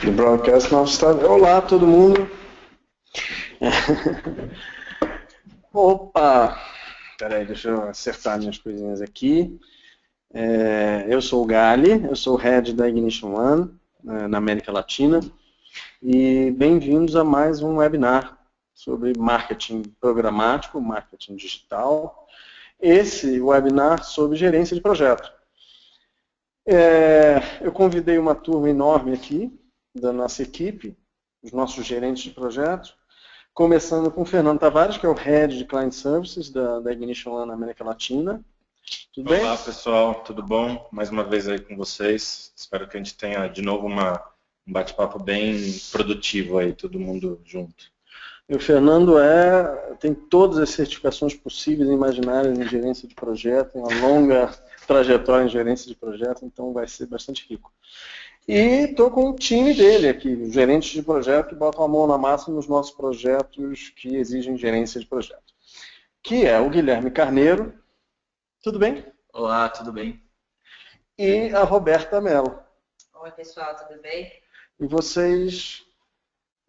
The broadcast now started. Olá, todo mundo. Opa! Peraí, deixa eu acertar minhas coisinhas aqui. Eu sou o Gali, eu sou o Head da Ignition One, na América Latina. E bem-vindos a mais um webinar sobre marketing programático, marketing digital. Esse webinar sobre gerência de projeto. Eu convidei uma turma enorme aqui, da nossa equipe, os nossos gerentes de projetos, começando com o Fernando Tavares, que é o Head de Client Services da Ignition One na América Latina. Tudo bem? Olá, pessoal, tudo bom? Mais uma vez aí com vocês. Espero que a gente tenha de novo um bate-papo bem produtivo aí, todo mundo junto. E o Fernando tem todas as certificações possíveis e imaginárias em gerência de projeto, tem uma longa trajetória em gerência de projeto, então vai ser bastante rico. E estou com o time dele aqui, os gerentes de projeto que botam a mão na massa nos nossos projetos que exigem gerência de projeto. Que é o Guilherme Carneiro. Tudo bem? Olá, tudo bem? E a Roberta Mello. Oi, pessoal, tudo bem? E vocês...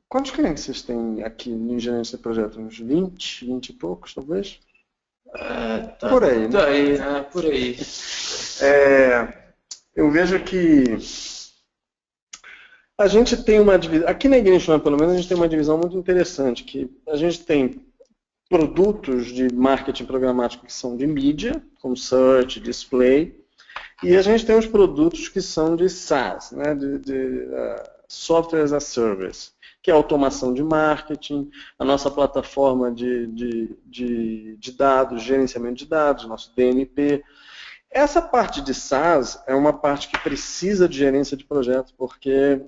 Quantos clientes vocês têm aqui no gerência de projeto? Uns 20, 20 e poucos, talvez? Por aí, né? Tá aí, né? Por aí. Eu vejo que a gente tem uma divisão, aqui na Ignition, pelo menos, a gente tem uma divisão muito interessante, que a gente tem produtos de marketing programático que são de mídia, como search, display, e a gente tem os produtos que são de SaaS, né, de Software as a Service, que é a automação de marketing, a nossa plataforma de dados, gerenciamento de dados, nosso DMP. Essa parte de SaaS é uma parte que precisa de gerência de projeto, porque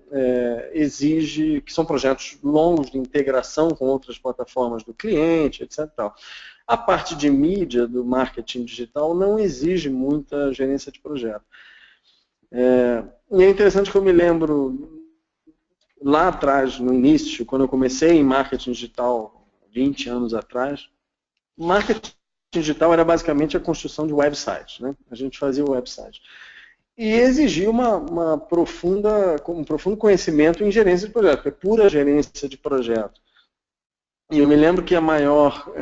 exige, que são projetos longos de integração com outras plataformas do cliente, etc. A parte de mídia, do marketing digital, não exige muita gerência de projeto. E é interessante que eu me lembro, lá atrás, no início, quando eu comecei em marketing digital, 20 anos atrás, marketing digital era basicamente a construção de websites, né? A gente fazia o website. E exigia um profundo conhecimento em gerência de projeto, é pura gerência de projeto. E eu me lembro que a maior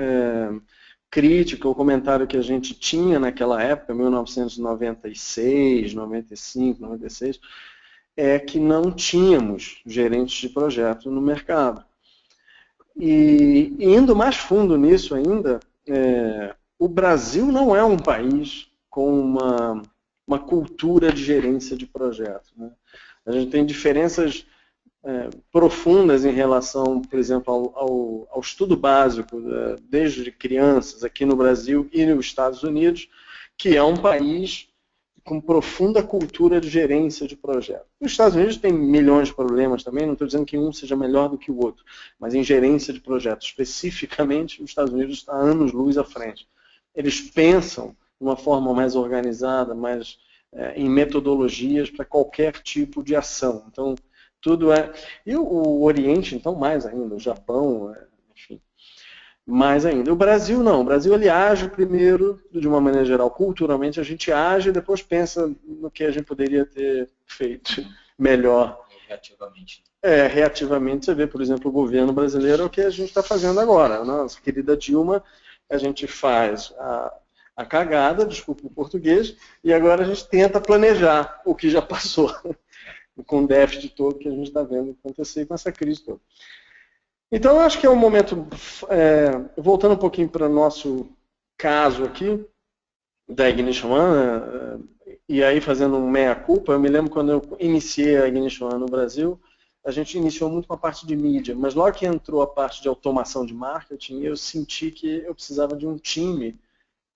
crítica, ou comentário que a gente tinha naquela época, 1996, 95, 96, é que não tínhamos gerentes de projeto no mercado. E indo mais fundo nisso ainda, o Brasil não é um país com uma cultura de gerência de projeto, né? A gente tem diferenças profundas em relação, por exemplo, ao estudo básico, desde crianças aqui no Brasil e nos Estados Unidos, que é um país com profunda cultura de gerência de projeto. Os Estados Unidos tem milhões de problemas também, não estou dizendo que um seja melhor do que o outro, mas em gerência de projeto, especificamente, os Estados Unidos está anos-luz à frente. Eles pensam de uma forma mais organizada, mais em metodologias para qualquer tipo de ação. Então, tudo é... E o Oriente, então, mais ainda, o Japão, enfim, mais ainda. O Brasil não, o Brasil ele age primeiro, de uma maneira geral, culturalmente, a gente age e depois pensa no que a gente poderia ter feito melhor. Reativamente. Reativamente, você vê, por exemplo, o governo brasileiro é o que a gente está fazendo agora. Nossa querida Dilma, a gente faz a cagada, desculpa o português, e agora a gente tenta planejar o que já passou, com o déficit todo que a gente está vendo acontecer com essa crise toda. Então, eu acho que é um momento, voltando um pouquinho para o nosso caso aqui, da Ignition One, e aí fazendo um meia-culpa, eu me lembro quando eu iniciei a Ignition One no Brasil, a gente iniciou muito com a parte de mídia, mas logo que entrou a parte de automação de marketing, eu senti que eu precisava de um time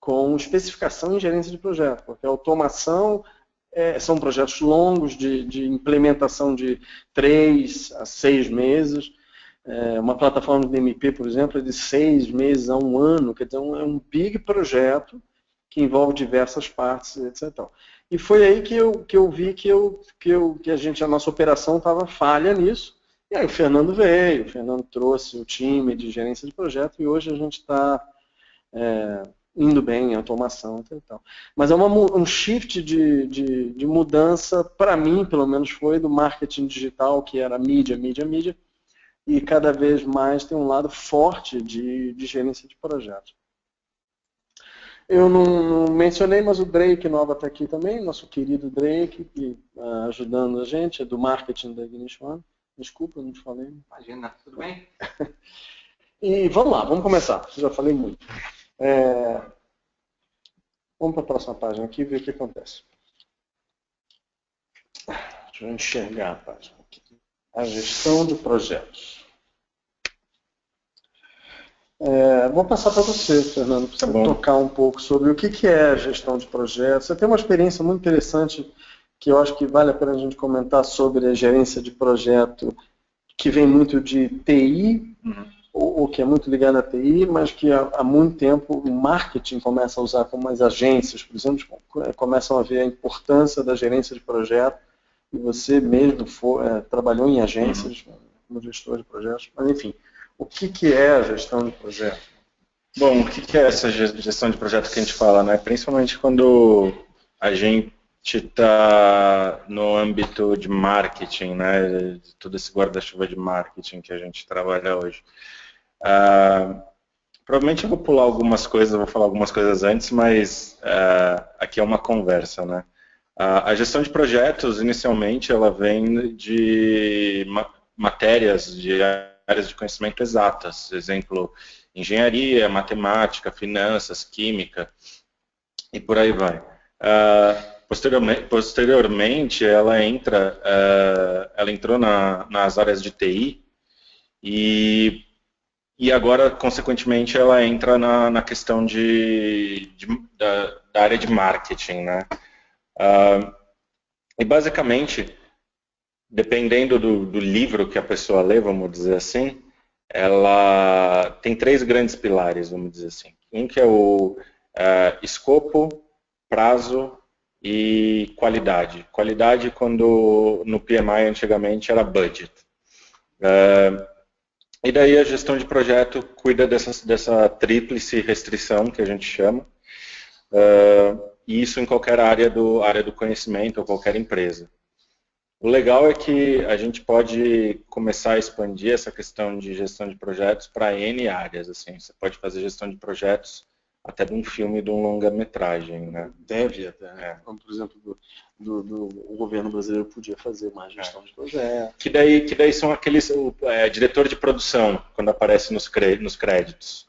com especificação em gerência de projeto, porque a automação são projetos longos de implementação de 3 a 6 meses, uma plataforma de DMP, por exemplo, é de 6 meses a 1 ano, quer dizer, é um big projeto que envolve diversas partes, etc. E foi aí que eu vi que a nossa operação estava falha nisso. E aí o Fernando veio, o Fernando trouxe o time de gerência de projeto e hoje a gente está indo bem em automação e tal. Mas é um shift de mudança, para mim, pelo menos, foi do marketing digital, que era mídia, e cada vez mais tem um lado forte de gerência de projetos. Eu não mencionei, mas o Drake Nova está aqui também, nosso querido Drake, que ajudando a gente, é do marketing da Ignition One. Desculpa, não te falei. Imagina, tudo bem? E vamos lá, vamos começar. Já falei muito. Vamos para a próxima página aqui e ver o que acontece. Deixa eu enxergar a página aqui. A gestão de projetos. Vou passar para você, Fernando, para você tocar um pouco sobre o que é a gestão de projetos. Você tem uma experiência muito interessante que eu acho que vale a pena a gente comentar sobre a gerência de projeto, que vem muito de TI, ou que é muito ligada a TI, mas que há muito tempo o marketing começa a usar, como as agências, por exemplo, começam a ver a importância da gerência de projeto, e você mesmo trabalhou em agências como gestor de projetos, mas enfim. O que é a gestão de projeto? Bom, o que é essa gestão de projeto que a gente fala, né? Principalmente quando a gente está no âmbito de marketing, né? De todo esse guarda-chuva de marketing que a gente trabalha hoje. Provavelmente eu vou pular algumas coisas, vou falar algumas coisas antes, mas aqui é uma conversa, né? A gestão de projetos, inicialmente, ela vem de matérias de áreas de conhecimento exatas, exemplo, engenharia, matemática, finanças, química, e por aí vai. Posteriormente ela entrou nas áreas de TI, e agora, consequentemente, ela entra na questão da área de marketing, né? E basicamente, dependendo do livro que a pessoa lê, vamos dizer assim, ela tem 3 grandes pilares, vamos dizer assim. Um que é o escopo, prazo e qualidade. Qualidade quando no PMI antigamente era budget. E daí a gestão de projeto cuida dessa tríplice restrição que a gente chama, e isso em qualquer área do conhecimento ou qualquer empresa. O legal é que a gente pode começar a expandir essa questão de gestão de projetos para N áreas. Assim. Você pode fazer gestão de projetos até de um filme, de um longa-metragem. Né? Deve até. Como, por exemplo, o governo brasileiro podia fazer mais gestão de projetos. Que daí são aqueles... diretor de produção, quando aparece nos créditos.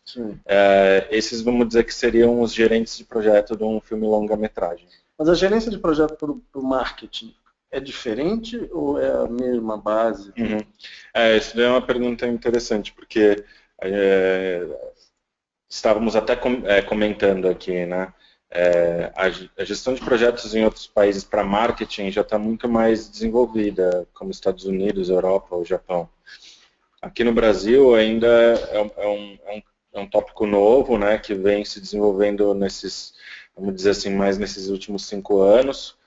Esses, vamos dizer, que seriam os gerentes de projeto de um filme longa-metragem. Mas a gerência de projeto para o marketing é diferente ou é a mesma base? Isso é uma pergunta interessante, porque estávamos até comentando aqui, né? A gestão de projetos em outros países para marketing já está muito mais desenvolvida, como Estados Unidos, Europa ou Japão. Aqui no Brasil ainda é um tópico novo, né? Que vem se desenvolvendo vamos dizer assim, mais nesses últimos 5 anos.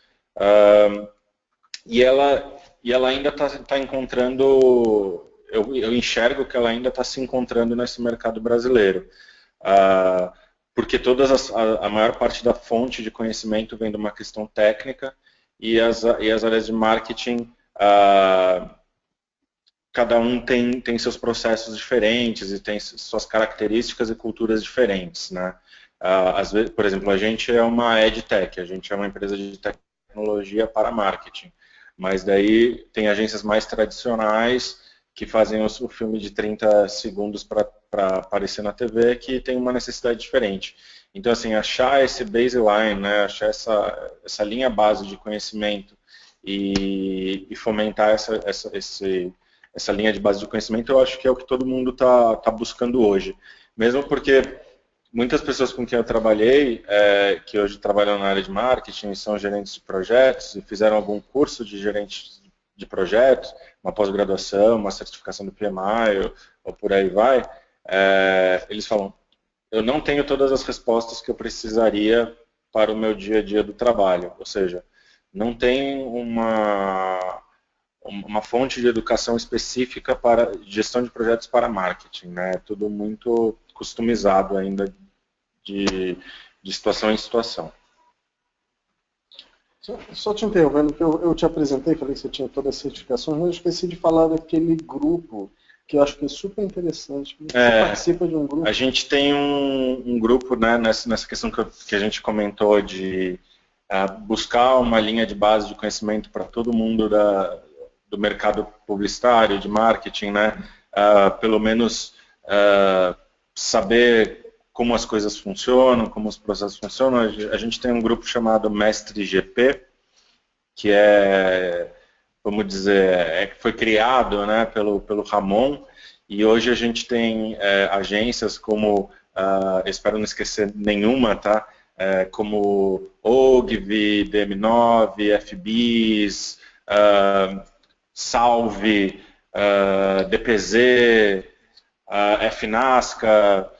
E ela ainda está encontrando, eu enxergo que ela ainda está se encontrando nesse mercado brasileiro. Porque a maior parte da fonte de conhecimento vem de uma questão técnica e as áreas de marketing, cada um tem seus processos diferentes e tem suas características e culturas diferentes. Né? Às vezes, por exemplo, a gente é uma EdTech, a gente é uma empresa de tecnologia para marketing. Mas daí tem agências mais tradicionais que fazem o filme de 30 segundos para aparecer na TV, que tem uma necessidade diferente. Então, assim, achar esse baseline, né, achar essa linha base de conhecimento e fomentar essa linha de base de conhecimento, eu acho que é o que todo mundo tá buscando hoje. Mesmo porque muitas pessoas com quem eu trabalhei, que hoje trabalham na área de marketing, são gerentes de projetos e fizeram algum curso de gerente de projetos, uma pós-graduação, uma certificação do PMI ou por aí vai, eles falam, eu não tenho todas as respostas que eu precisaria para o meu dia a dia do trabalho. Ou seja, não tem uma fonte de educação específica para gestão de projetos para marketing. Né? É tudo muito customizado ainda de situação em situação. Só te interrompendo, porque eu te apresentei, falei que você tinha todas as certificações, mas eu esqueci de falar daquele grupo que eu acho que é super interessante. Você participa de um grupo? A gente tem um grupo, né, nessa questão que a gente comentou de buscar uma linha de base de conhecimento para todo mundo do mercado publicitário, de marketing, né? Pelo menos saber como as coisas funcionam, como os processos funcionam. A gente tem um grupo chamado Mestre GP, que vamos dizer, foi criado, né, pelo Ramon, e hoje a gente tem agências como, espero não esquecer nenhuma, tá? Como OGV, DM9, FBIS, Salve, DPZ, FNASCA,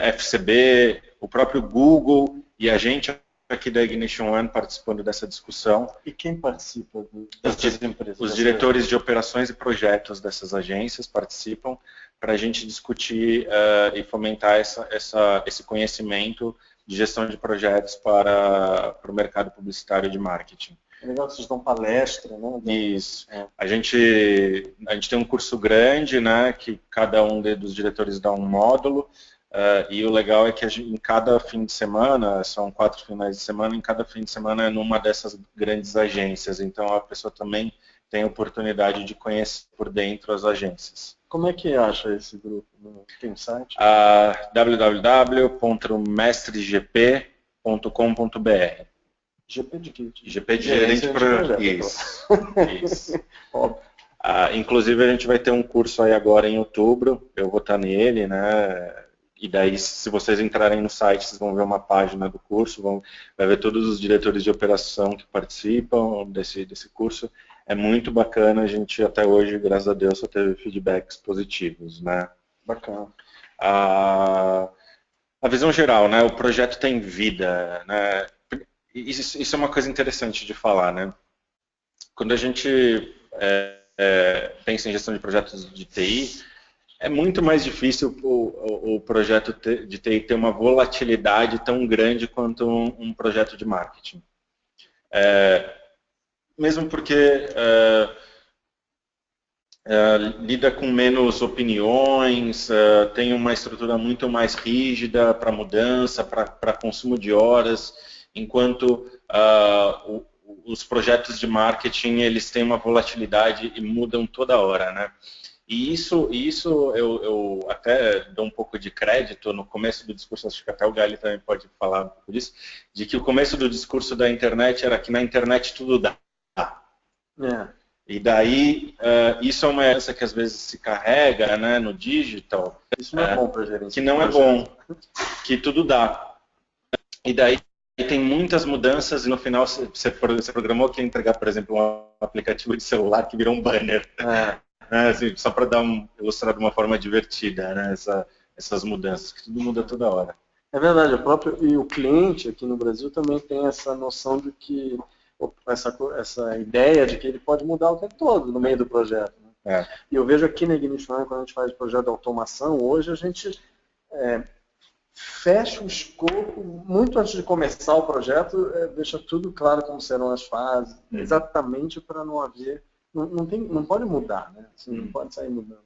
FCB, o próprio Google e a gente aqui da Ignition One participando dessa discussão. E quem participa dessas empresas? Os diretores de operações e projetos dessas agências participam para a gente discutir e fomentar esse conhecimento de gestão de projetos para o mercado publicitário de marketing. É legal que vocês dão palestra, né? Isso. A gente tem um curso grande, né, que cada um dos diretores dá um módulo, e o legal é que em cada fim de semana, são 4 finais de semana, em cada fim de semana é numa dessas grandes agências, então a pessoa também tem a oportunidade de conhecer por dentro as agências. Como é que acha esse grupo? Tem site? www.mestregp.com.br. GP de quê? GP de gerente de projeto. Isso. Óbvio. Inclusive a gente vai ter um curso aí agora em outubro, eu vou estar nele, né? E daí, se vocês entrarem no site, vocês vão ver uma página do curso, vai ver todos os diretores de operação que participam desse curso. É muito bacana, a gente até hoje, graças a Deus, só teve feedbacks positivos, né? Bacana. A visão geral, né? O projeto tem vida, né? Isso é uma coisa interessante de falar, né? Quando a gente pensa em gestão de projetos de TI, é muito mais difícil o projeto de TI ter uma volatilidade tão grande quanto um projeto de marketing. Mesmo porque lida com menos opiniões, tem uma estrutura muito mais rígida para mudança, para consumo de horas, enquanto os projetos de marketing eles têm uma volatilidade e mudam toda hora, né? E isso eu até dou um pouco de crédito no começo do discurso, acho que até o Gali também pode falar um pouco disso, de que o começo do discurso da internet era que na internet tudo dá. E daí, isso é uma herança que às vezes se carrega, né, no digital. Isso não é bom para gerente. Que não é bom, que tudo dá. E daí tem muitas mudanças e no final você programou que ia entregar, por exemplo, um aplicativo de celular que virou um banner. Assim, só para ilustrar de uma forma divertida, né, essas mudanças, que tudo muda toda hora. É verdade, e o cliente aqui no Brasil também tem essa noção de que, essa ideia de que ele pode mudar o tempo todo no meio do projeto. Né? E eu vejo aqui na Ignition, quando a gente faz projeto de automação, hoje a gente fecha o escopo, muito antes de começar o projeto, deixa tudo claro como serão as fases, exatamente para não haver... Não pode mudar, né? Assim, não pode sair mudando.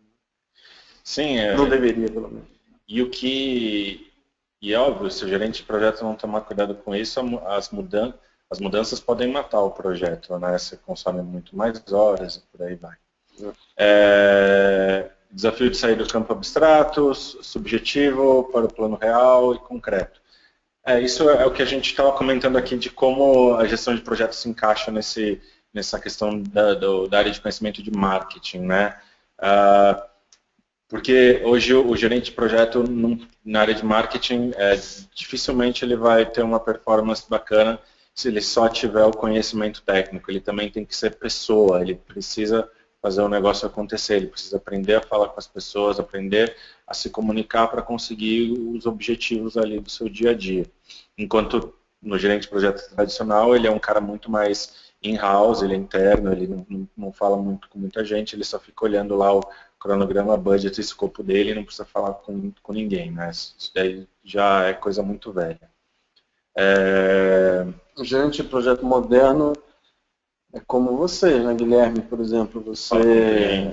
Sim, não deveria, pelo menos. E é óbvio, se o gerente de projeto não tomar cuidado com isso, as mudanças podem matar o projeto, né? Você consome muito mais horas e por aí vai. Desafio de sair do campo abstrato, subjetivo, para o plano real e concreto. Isso é o que a gente estava comentando aqui de como a gestão de projetos se encaixa nessa questão da área de conhecimento de marketing, né? Porque hoje o gerente de projeto na área de marketing, dificilmente ele vai ter uma performance bacana se ele só tiver o conhecimento técnico. Ele também tem que ser pessoa, ele precisa fazer o negócio acontecer, ele precisa aprender a falar com as pessoas, aprender a se comunicar para conseguir os objetivos ali do seu dia a dia. Enquanto no gerente de projeto tradicional, ele é um cara muito mais in-house, ele é interno, ele não fala muito com muita gente, ele só fica olhando lá cronograma, budget e escopo dele, não precisa falar com ninguém, né? Isso daí já é coisa muito velha. Gente, projeto moderno é como você, né, Guilherme, por exemplo, você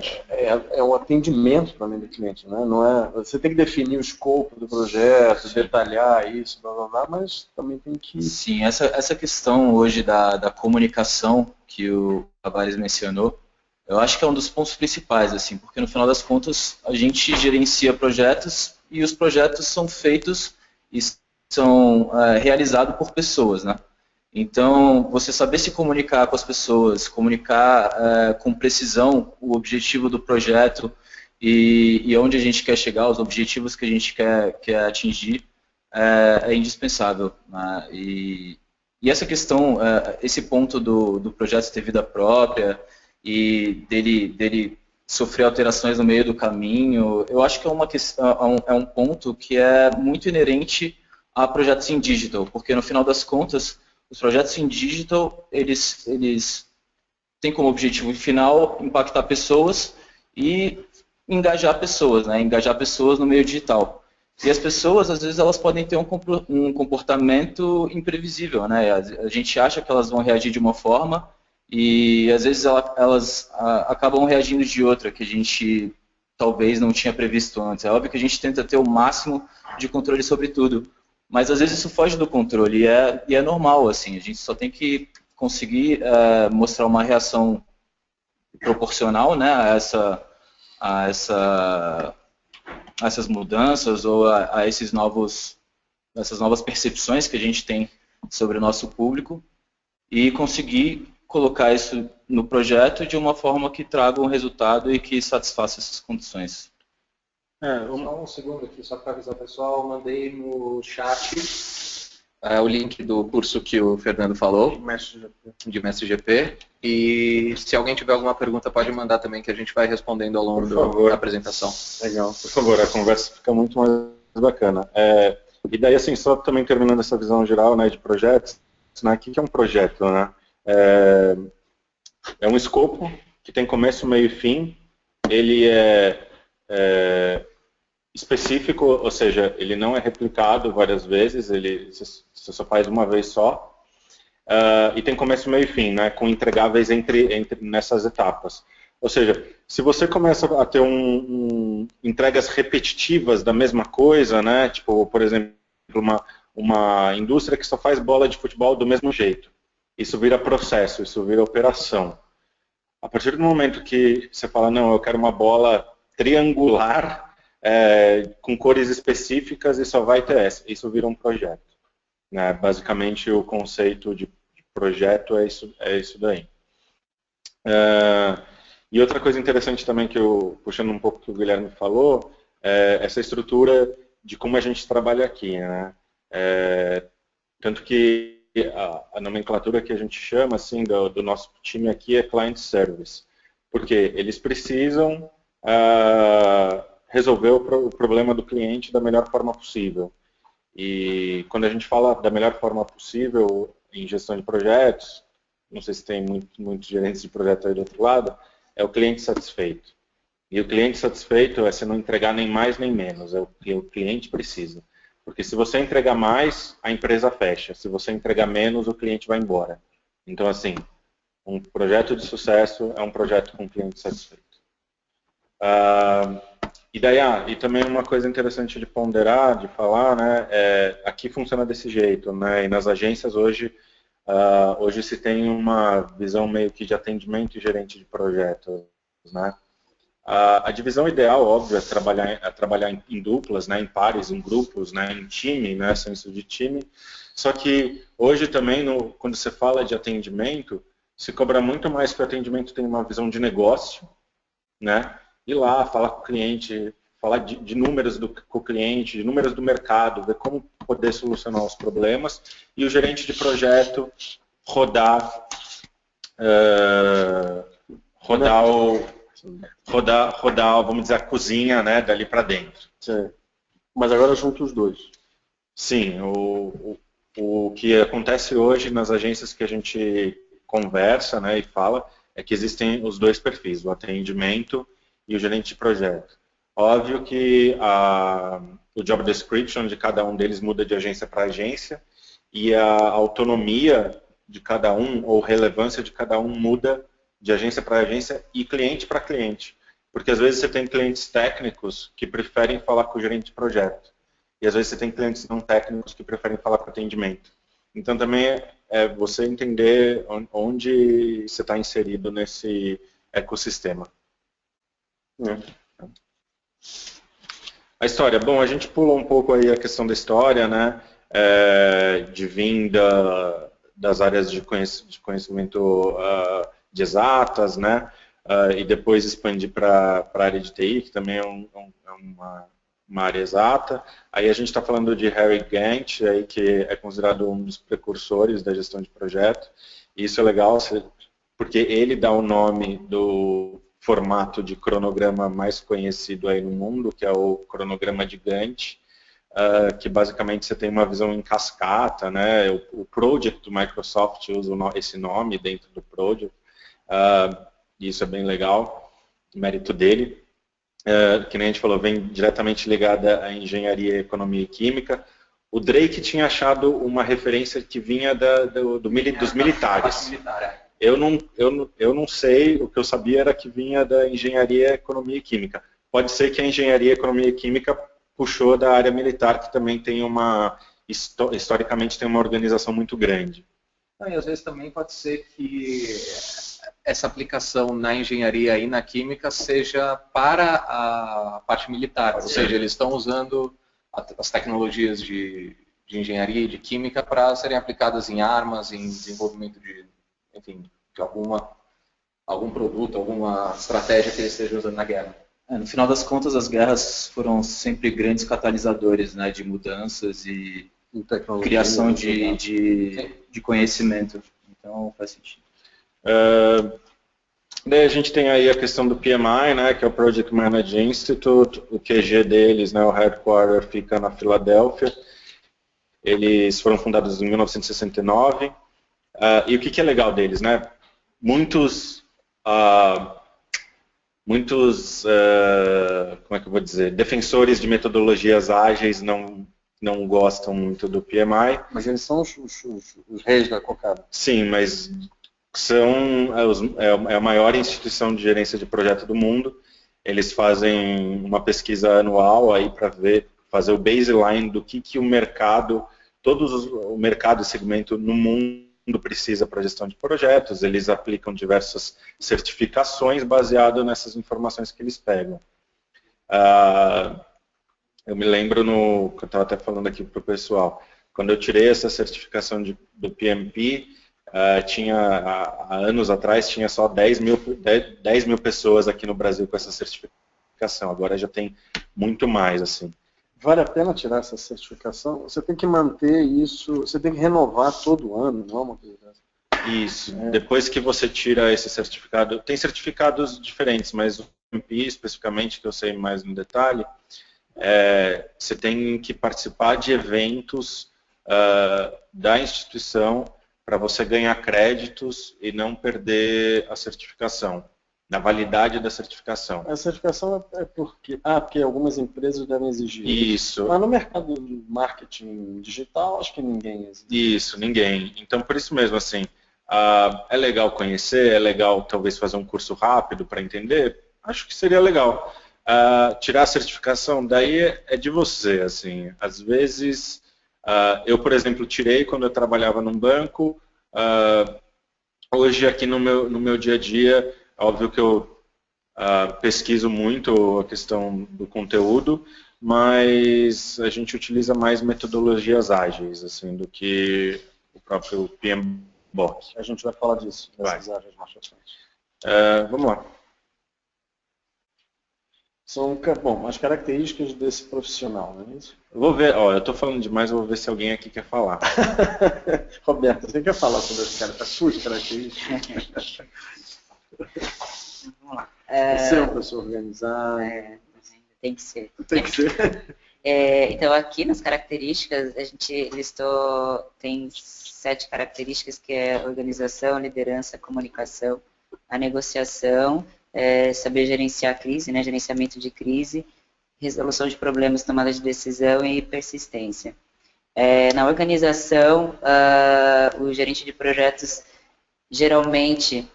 é um atendimento também do cliente, né? Não é, você tem que definir o escopo do projeto, detalhar isso, blá, blá, blá, mas também tem que... Sim, essa questão hoje da comunicação que o Tavares mencionou, eu acho que é um dos pontos principais, assim, porque no final das contas a gente gerencia projetos e os projetos são feitos e são realizados por pessoas, né? Então, você saber se comunicar com as pessoas, comunicar com precisão o objetivo do projeto e onde a gente quer chegar, os objetivos que a gente quer atingir, é indispensável, né? E essa questão, esse ponto do projeto ter vida própria e dele sofrer alterações no meio do caminho, eu acho que é um ponto que é muito inerente a projetos em digital, porque no final das contas, os projetos em digital, eles têm como objetivo final impactar pessoas e engajar pessoas, né? Engajar pessoas no meio digital. E as pessoas, às vezes, elas podem ter um comportamento imprevisível, né? A gente acha que elas vão reagir de uma forma e, às vezes, elas acabam reagindo de outra, que a gente talvez não tinha previsto antes. É óbvio que a gente tenta ter o máximo de controle sobre tudo, mas às vezes isso foge do controle e é normal, assim, a gente só tem que conseguir mostrar uma reação proporcional, né, a essas mudanças ou a essas novas percepções que a gente tem sobre o nosso público e conseguir colocar isso no projeto de uma forma que traga um resultado e que satisfaça essas condições. Só um segundo aqui, só para avisar o pessoal, eu mandei no chat o link do curso que o Fernando falou, de Mestre GP, e se alguém tiver alguma pergunta pode mandar também, que a gente vai respondendo ao longo da apresentação. Legal, por favor, a conversa fica muito mais bacana. E daí, assim, só também terminando essa visão geral, né, de projetos, né, o que é um projeto, né? É um escopo que tem começo, meio e fim, ele é específico, ou seja, ele não é replicado várias vezes, você só faz uma vez só, e tem começo, meio e fim, né, com entregáveis entre nessas etapas. Ou seja, se você começa a ter entregas repetitivas da mesma coisa, né, tipo, por exemplo, uma indústria que só faz bola de futebol do mesmo jeito, isso vira processo, isso vira operação. A partir do momento que você fala, não, eu quero uma bola triangular, com cores específicas e só vai ter essa, isso vira um projeto, né? Basicamente o conceito de projeto é isso daí. E outra coisa interessante também que puxando um pouco o que o Guilherme falou, essa estrutura de como a gente trabalha aqui, né? Tanto que a nomenclatura que a gente chama assim do nosso time aqui é Client Service, porque eles precisam resolver o problema do cliente da melhor forma possível. E quando a gente fala da melhor forma possível em gestão de projetos, não sei se tem muitos gerentes de projeto aí do outro lado, é o cliente satisfeito. E o cliente satisfeito é você não entregar nem mais nem menos, é o que o cliente precisa. Porque se você entregar mais, a empresa fecha. Se você entregar menos, o cliente vai embora. Então, assim, um projeto de sucesso é um projeto com cliente satisfeito. E daí, e também uma coisa interessante de ponderar, de falar, né, aqui funciona desse jeito, né, e nas agências hoje se tem uma visão meio que de atendimento e gerente de projetos, né. A divisão ideal, óbvio, é trabalhar em duplas, né, em pares, em grupos, né, em time, né, senso de time, só que hoje também, quando você fala de atendimento, se cobra muito mais que o atendimento tem uma visão de negócio, né, ir lá, falar com o cliente, falar de números com o cliente, de números do mercado, ver como poder solucionar os problemas, e o gerente de projeto rodar vamos dizer, a cozinha, né, dali para dentro. Sim. Mas agora junto os dois. Sim, o que acontece hoje nas agências que a gente conversa, né, e fala, é que existem os dois perfis, o atendimento e o gerente de projeto. Óbvio que o job description de cada um deles muda de agência para agência e a autonomia de cada um ou relevância de cada um muda de agência para agência e cliente para cliente. Porque às vezes você tem clientes técnicos que preferem falar com o gerente de projeto. E às vezes você tem clientes não técnicos que preferem falar com o atendimento. Então também é você entender onde você está inserido nesse ecossistema. A história. Bom, a gente pulou um pouco aí a questão da história, né? De vinda das áreas de conhecimento de exatas, né? E depois expandir para a área de TI, que também é uma área exata. Aí a gente está falando de Harry Gantt, aí, que é considerado um dos precursores da gestão de projeto. E isso é legal, porque ele dá o nome do formato de cronograma mais conhecido aí no mundo, que é o cronograma de Gantt, que basicamente você tem uma visão em cascata, né? O Project do Microsoft usa esse nome dentro do Project, e isso é bem legal, mérito dele. Que nem a gente falou, vem diretamente ligada à engenharia, economia e química. O Drake tinha achado uma referência que vinha dos militares. Eu não sei, o que eu sabia era que vinha da engenharia, economia e química. Pode ser que a engenharia, economia e química puxou da área militar, que também tem historicamente tem uma organização muito grande. E às vezes também pode ser que essa aplicação na engenharia e na química seja para a parte militar, ou seja, eles estão usando as tecnologias de engenharia e de química para serem aplicadas em armas, em desenvolvimento de algum produto, alguma estratégia que eles estejam usando na guerra. No final das contas, as guerras foram sempre grandes catalisadores, né, de mudanças e criação de conhecimento. Então, faz sentido. Daí a gente tem aí a questão do PMI, né, que é o Project Management Institute. O QG deles, né, o headquarter, fica na Filadélfia. Eles foram fundados em 1969. E o que é legal deles, né? Muitos como é que eu vou dizer, defensores de metodologias ágeis não gostam muito do PMI. Mas eles são os reis da cocada. Sim, mas é a maior instituição de gerência de projeto do mundo. Eles fazem uma pesquisa anual aí para fazer o baseline do que o mercado, o mercado e segmento no mundo precisa para gestão de projetos. Eles aplicam diversas certificações baseado nessas informações que eles pegam. Eu me lembro, que eu estava até falando aqui para o pessoal, quando eu tirei essa certificação do PMP, há anos atrás tinha só 10 mil pessoas aqui no Brasil com essa certificação. Agora já tem muito mais, assim. Vale a pena tirar essa certificação? Você tem que manter isso, você tem que renovar todo ano, não é uma coisa dessa? Isso. Depois que você tira esse certificado, tem certificados diferentes, mas o PMP especificamente, que eu sei mais no detalhe, você tem que participar de eventos da instituição para você ganhar créditos e não perder a certificação, na validade da certificação. A certificação é porque algumas empresas devem exigir. Isso. Mas no mercado de marketing digital, acho que ninguém exige. Isso, ninguém. Então, por isso mesmo, assim, é legal conhecer, é legal talvez fazer um curso rápido para entender, acho que seria legal. Tirar a certificação, daí é de você, assim. Às vezes, eu, por exemplo, tirei quando eu trabalhava num banco. Hoje, aqui no meu dia a dia, óbvio que eu pesquiso muito a questão do conteúdo, mas a gente utiliza mais metodologias ágeis, assim, do que o próprio PMBOK. A gente vai falar disso, dessas áreas mais à frente. Vamos lá. São, as características desse profissional, não é isso? Eu vou ver, eu estou falando demais, eu vou ver se alguém aqui quer falar. Roberto, você quer falar sobre esse cara, as suas características? Vamos lá. Você é uma pessoa organizada. Tem que ser. Tem que ser. Então, aqui nas características, a gente listou, tem 7 características, que é organização, liderança, comunicação, a negociação, saber gerenciar a crise, né, gerenciamento de crise, resolução de problemas, tomada de decisão e persistência. Na organização, o gerente de projetos, geralmente,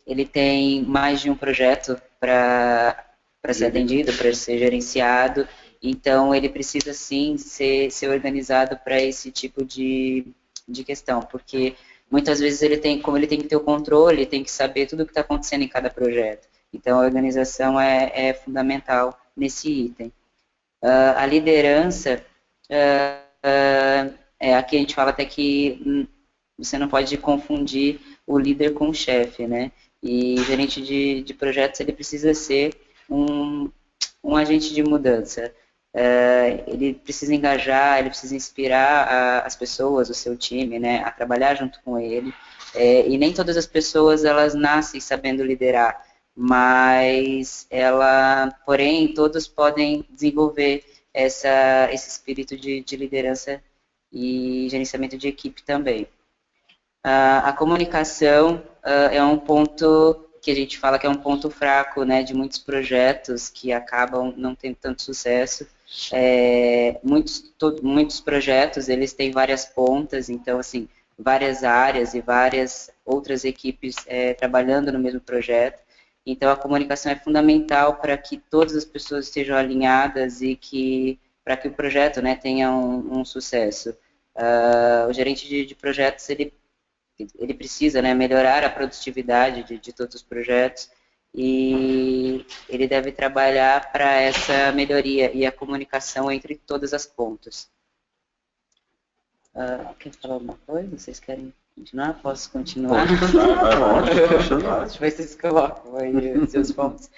ele tem mais de um projeto para ser atendido, para ser gerenciado, então ele precisa sim ser organizado para esse tipo de questão, porque muitas vezes como ele tem que ter o controle, tem que saber tudo o que está acontecendo em cada projeto. Então a organização é fundamental nesse item. A liderança, aqui a gente fala até que você não pode confundir o líder com o chefe, né? E o gerente de projetos, ele precisa ser um agente de mudança. Ele precisa engajar, ele precisa inspirar as pessoas, o seu time, né, a trabalhar junto com ele. E nem todas as pessoas, elas nascem sabendo liderar, mas porém, todos podem desenvolver esse espírito de liderança e gerenciamento de equipe também. A comunicação é um ponto que a gente fala que é um ponto fraco, né, de muitos projetos que acabam não tendo tanto sucesso. Muitos projetos, eles têm várias pontas, então, assim, várias áreas e várias outras equipes trabalhando no mesmo projeto. Então, a comunicação é fundamental para que todas as pessoas estejam alinhadas e para que o projeto, né, tenha um sucesso. O gerente de projetos, ele precisa, né, melhorar a produtividade de todos os projetos e ele deve trabalhar para essa melhoria e a comunicação entre todas as pontas. Quer falar alguma coisa? Vocês querem continuar? Posso continuar? Deixa eu ver se vocês colocam aí os seus pontos.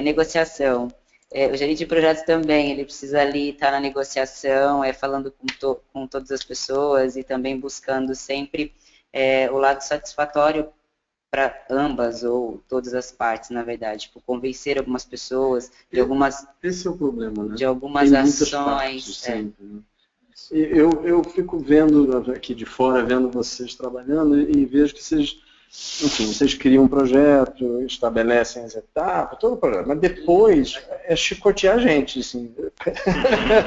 Negociação. O gerente de projetos também, ele precisa ali estar na negociação, falando com todas as pessoas e também buscando sempre o lado satisfatório para ambas ou todas as partes, na verdade. Tipo, convencer algumas pessoas de algumas... Esse é o problema, né? De algumas ações. Sempre, né? Eu fico vendo aqui de fora, vendo vocês trabalhando e vejo que vocês... Enfim, vocês criam um projeto, estabelecem as etapas, todo o projeto, mas depois é chicotear a gente, assim,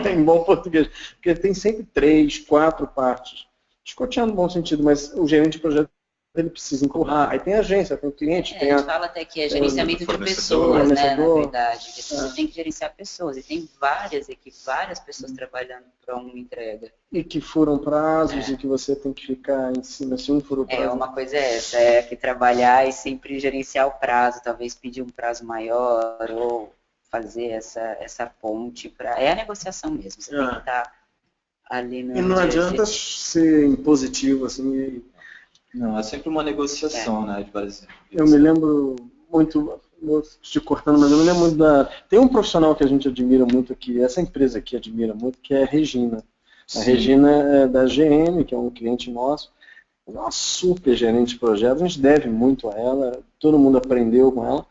em bom português, porque tem sempre 3, 4 partes, chicoteando no bom sentido, mas o gerente de projeto ele precisa empurrar, aí tem a agência, tem o cliente, tem a gente fala até que é gerenciamento de pessoas, né, na verdade, que você tem que gerenciar pessoas, e tem várias equipes, várias pessoas trabalhando para uma entrega. E que furam prazos, e que você tem que ficar em cima, se um furou prazo. Uma coisa é essa, que trabalhar e sempre gerenciar o prazo, talvez pedir um prazo maior, ou fazer essa ponte, é a negociação mesmo, você tem que estar ali no... E não adianta ser impositivo, assim... Não, é sempre uma negociação, né, de várias... Eu me lembro muito, te cortando, mas eu me lembro muito Tem um profissional que a gente admira muito aqui, essa empresa aqui admira muito, que é a Regina. Sim. A Regina é da GM, que é um cliente nosso, uma super gerente de projetos, a gente deve muito a ela, todo mundo aprendeu com ela,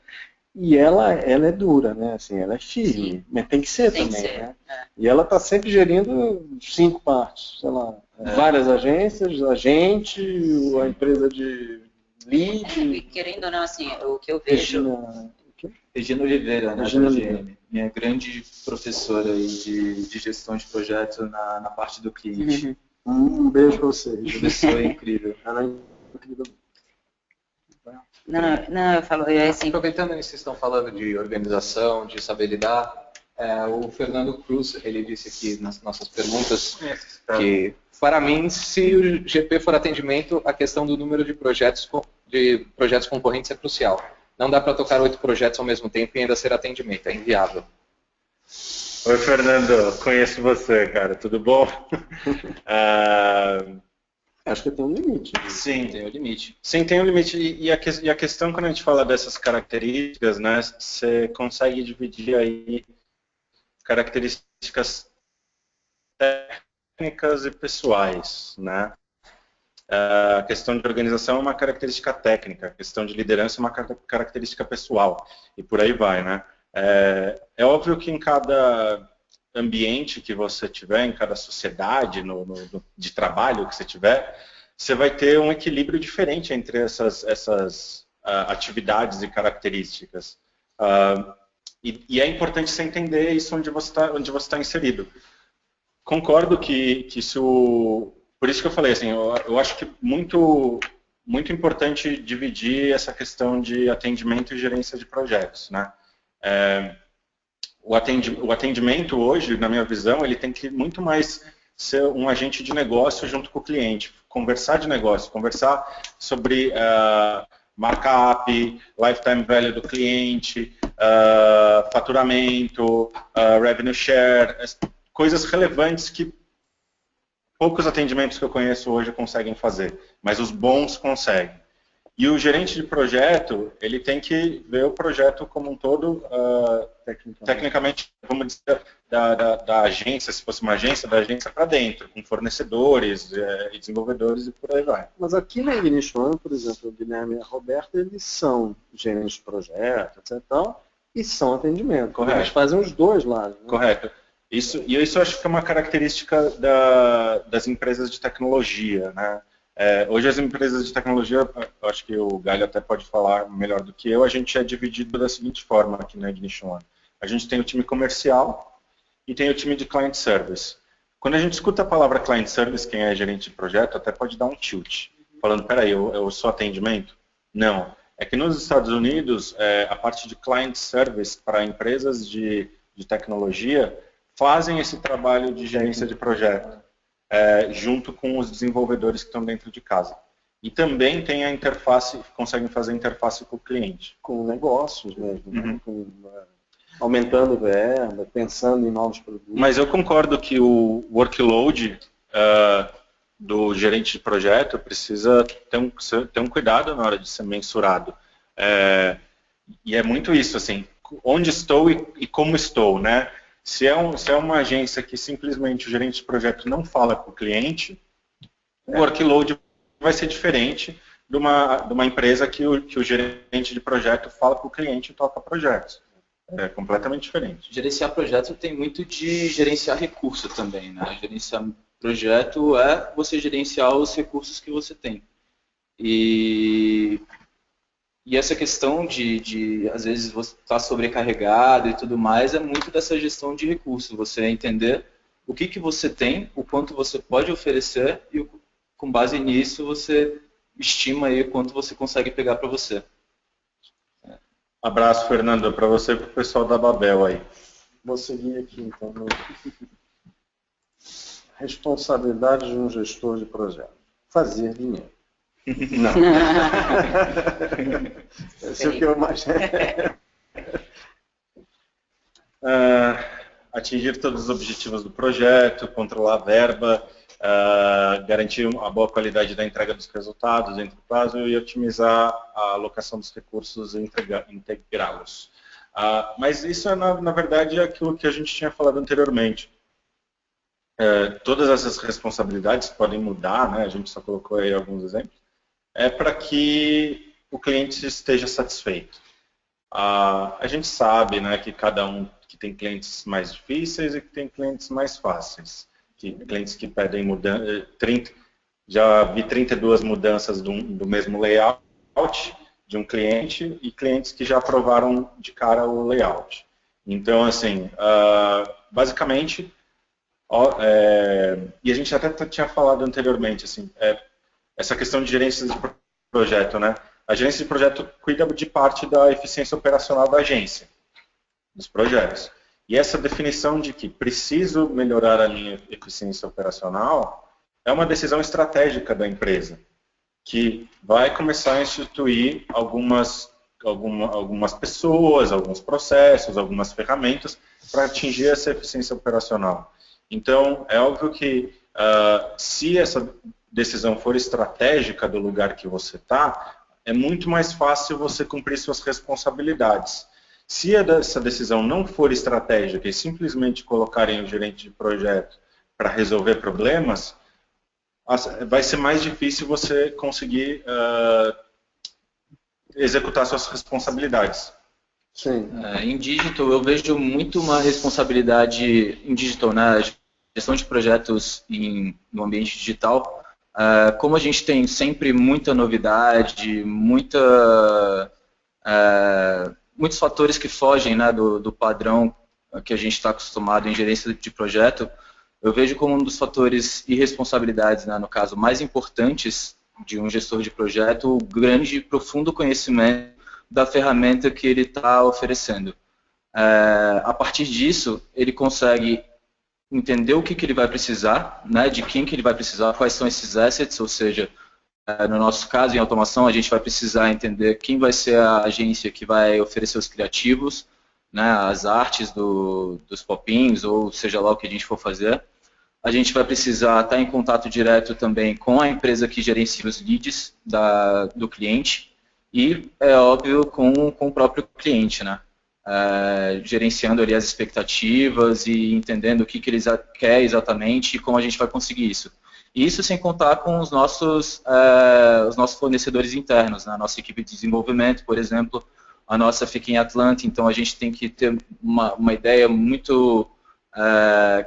e ela é dura, né, assim, ela é firme, sim, mas tem que ser também, né? E ela está sempre gerindo 5 partes, sei lá, várias agências, a gente, a empresa de lead... Querendo ou não, assim, o que eu vejo... Regina Oliveira, né, Regina Oliveira. Minha grande professora aí de gestão de projeto na parte do cliente. Um beijo para vocês. A pessoa é incrível. Ela é incrível. Não, eu falo assim... Aproveitando que vocês estão falando de organização, de saber lidar, o Fernando Cruz, ele disse aqui nas nossas perguntas que, para mim, se o GP for atendimento, a questão do número de projetos concorrentes é crucial. Não dá para tocar 8 projetos ao mesmo tempo e ainda ser atendimento, é inviável. Oi, Fernando, conheço você, cara, tudo bom? Acho que tem um limite. Sim, tem um limite. Sim, tem um limite. E a questão, quando a gente fala dessas características, né, você consegue dividir aí características técnicas e pessoais, né? A questão de organização é uma característica técnica, a questão de liderança é uma característica pessoal, e por aí vai, né? É óbvio que em cada ambiente que você tiver, em cada sociedade de trabalho que você tiver, você vai ter um equilíbrio diferente entre essas atividades e características. E é importante você entender isso onde você está inserido. Concordo que por isso que eu falei, assim, eu acho que muito importante dividir essa questão de atendimento e gerência de projetos, né? O atendimento hoje, na minha visão, ele tem que muito mais ser um agente de negócio junto com o cliente, conversar de negócio, conversar sobre markup, lifetime value do cliente, faturamento, revenue share, coisas relevantes que poucos atendimentos que eu conheço hoje conseguem fazer, mas os bons conseguem. E o gerente de projeto, ele tem que ver o projeto como um todo, tecnicamente, vamos dizer, da agência, se fosse uma agência, da agência para dentro, com fornecedores e desenvolvedores e por aí vai. Mas aqui na Ignition, por exemplo, o Guilherme e a Roberta, eles são gerentes de projeto, etc. E são atendimento. Correto. Eles fazem os dois lados. Né? Correto. Isso acho que é uma característica das empresas de tecnologia, né? Hoje as empresas de tecnologia, acho que o Galho até pode falar melhor do que eu, a gente é dividido da seguinte forma aqui na Ignition One. A gente tem o time comercial e tem o time de client service. Quando a gente escuta a palavra client service, quem é gerente de projeto até pode dar um tilt, falando, peraí, eu sou atendimento? Não. É que nos Estados Unidos, a parte de client service para empresas de tecnologia fazem esse trabalho de gerência de projeto. Junto com os desenvolvedores que estão dentro de casa. E também tem a interface, conseguem fazer interface com o cliente. Com negócios mesmo, né? Aumentando verba, pensando em novos produtos. Mas eu concordo que o workload do gerente de projeto precisa ter um cuidado na hora de ser mensurado. E é muito isso, assim, onde estou e como estou, né? Se é uma agência que simplesmente o gerente de projeto não fala com o cliente, o workload vai ser diferente de uma empresa que o gerente de projeto fala com o cliente e toca projetos. É completamente diferente. Gerenciar projeto tem muito de gerenciar recurso também, né? Gerenciar projeto é você gerenciar os recursos que você tem. E essa questão de às vezes, você estar sobrecarregado e tudo mais, é muito dessa gestão de recursos. Você entender o que você tem, o quanto você pode oferecer e, com base nisso, você estima aí quanto você consegue pegar para você. Abraço, Fernando, para você e para o pessoal da Babel aí. Vou seguir aqui, então. Responsabilidade de um gestor de projeto. Fazer dinheiro. Não. Esse é o que eu imagino. Atingir todos os objetivos do projeto, controlar a verba, garantir a boa qualidade da entrega dos resultados dentro do prazo e otimizar a alocação dos recursos e integrá-los. Mas isso é, na verdade, aquilo que a gente tinha falado anteriormente. Todas essas responsabilidades podem mudar, né? A gente só colocou aí alguns exemplos. Para que o cliente esteja satisfeito. A gente sabe, né, que que tem clientes mais difíceis e que tem clientes mais fáceis. Clientes que pedem mudança, já vi 32 mudanças do mesmo layout de um cliente e clientes que já aprovaram de cara o layout. Então, assim, basicamente, e a gente até tinha falado anteriormente, assim, essa questão de gerência de projeto, né? A gerência de projeto cuida de parte da eficiência operacional da agência, dos projetos. E essa definição de que preciso melhorar a minha eficiência operacional é uma decisão estratégica da empresa, que vai começar a instituir algumas pessoas, alguns processos, algumas ferramentas para atingir essa eficiência operacional. Então, é óbvio que se essa decisão for estratégica do lugar que você está, é muito mais fácil você cumprir suas responsabilidades. Se essa decisão não for estratégica e simplesmente colocarem o gerente de projeto para resolver problemas, vai ser mais difícil você conseguir executar suas responsabilidades. Sim. Em digital, eu vejo muito uma responsabilidade em digital, né? Gestão de projetos no ambiente digital. Como a gente tem sempre muita novidade, muitos fatores que fogem, né, do padrão que a gente está acostumado em gerência de projeto, eu vejo como um dos fatores e responsabilidades, né, no caso, mais importantes de um gestor de projeto, o grande e profundo conhecimento da ferramenta que ele está oferecendo. A partir disso, ele consegue entender o que ele vai precisar, né, de quem que ele vai precisar, quais são esses assets, ou seja, no nosso caso, em automação, a gente vai precisar entender quem vai ser a agência que vai oferecer os criativos, né, as artes dos pop-ins, ou seja lá o que a gente for fazer. A gente vai precisar estar em contato direto também com a empresa que gerencia os leads do cliente e, é óbvio, com o próprio cliente, né? Gerenciando ali as expectativas e entendendo o que ele quer exatamente e como a gente vai conseguir isso. Isso sem contar com os nossos fornecedores internos, né? A nossa equipe de desenvolvimento, por exemplo, a nossa fica em Atlanta, então a gente tem que ter uma ideia muito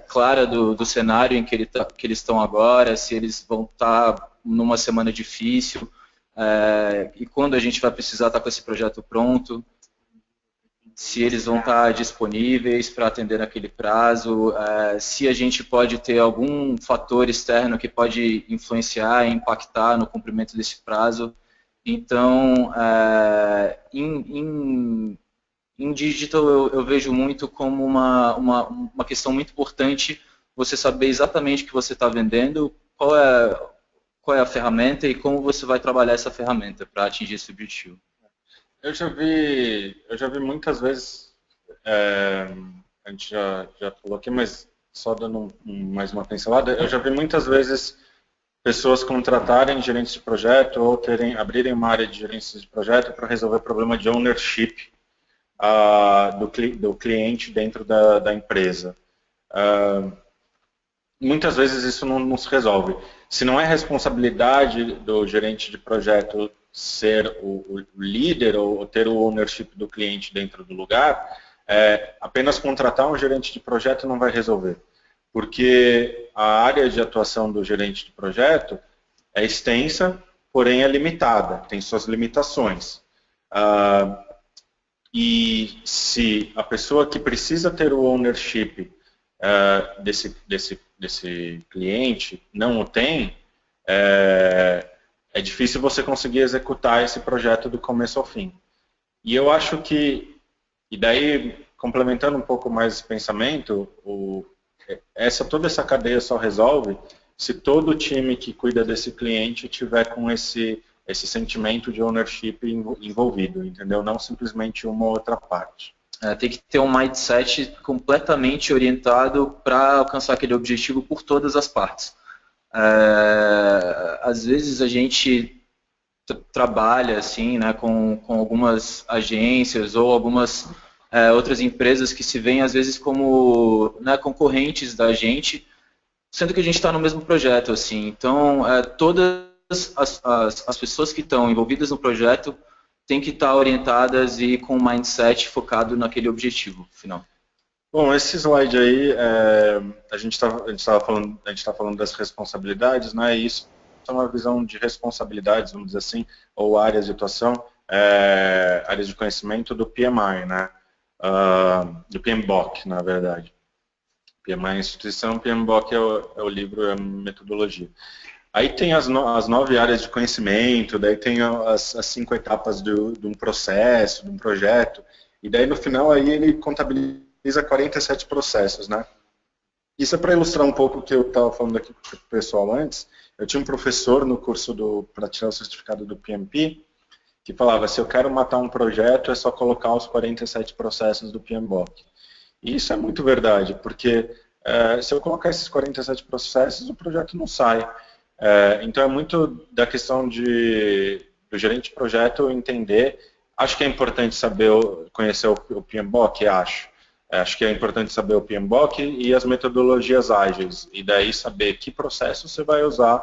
clara do cenário em que eles estão agora, se eles vão estar numa semana difícil, e quando a gente vai precisar estar com esse projeto pronto, se eles vão estar disponíveis para atender naquele prazo, se a gente pode ter algum fator externo que pode influenciar e impactar no cumprimento desse prazo. Então, em digital eu vejo muito como uma questão muito importante você saber exatamente o que você está vendendo, qual é a ferramenta e como você vai trabalhar essa ferramenta para atingir esse objetivo. Eu já vi muitas vezes, a gente já falou aqui, mas só dando mais uma pincelada, eu já vi muitas vezes pessoas contratarem gerentes de projeto ou abrirem uma área de gerência de projeto para resolver problema de ownership do cliente dentro da empresa. Muitas vezes isso não se resolve. Se não é responsabilidade do gerente de projeto ser o líder ou ter o ownership do cliente dentro do lugar, apenas contratar um gerente de projeto não vai resolver. Porque a área de atuação do gerente de projeto é extensa, porém é limitada, tem suas limitações. E se a pessoa que precisa ter o ownership desse cliente não o tem, é difícil você conseguir executar esse projeto do começo ao fim. E eu acho que, e daí, complementando um pouco mais esse pensamento, toda essa cadeia só resolve se todo o time que cuida desse cliente tiver com esse sentimento de ownership envolvido, entendeu? Não simplesmente uma ou outra parte. Tem que ter um mindset completamente orientado para alcançar aquele objetivo por todas as partes. Às vezes a gente trabalha assim, né, com algumas agências ou algumas outras empresas que se veem às vezes como, né, concorrentes da gente, sendo que a gente está no mesmo projeto, assim. Então, todas as pessoas que estão envolvidas no projeto têm que estar orientadas e com um mindset focado naquele objetivo final. Bom, esse slide aí, a gente está falando das responsabilidades, né? E isso é uma visão de responsabilidades, vamos dizer assim, ou áreas de atuação, áreas de conhecimento do PMI, né? Do PMBOK, na verdade. PMI é a instituição, PMBOK é o livro, é a metodologia. Aí tem as 9 áreas de conhecimento, daí tem as 5 etapas de um processo, de um projeto, e daí no final aí ele contabiliza 47 processos, né? Isso é para ilustrar um pouco o que eu estava falando aqui com o pessoal antes. Eu tinha um professor no curso para tirar o certificado do PMP, que falava, se eu quero matar um projeto, é só colocar os 47 processos do PMBOK. E isso é muito verdade, porque se eu colocar esses 47 processos, o projeto não sai. Então é muito da questão do gerente de projeto entender. Acho que é importante conhecer o PMBOK, acho que é importante saber o PMBOK e as metodologias ágeis, e daí saber que processo você vai usar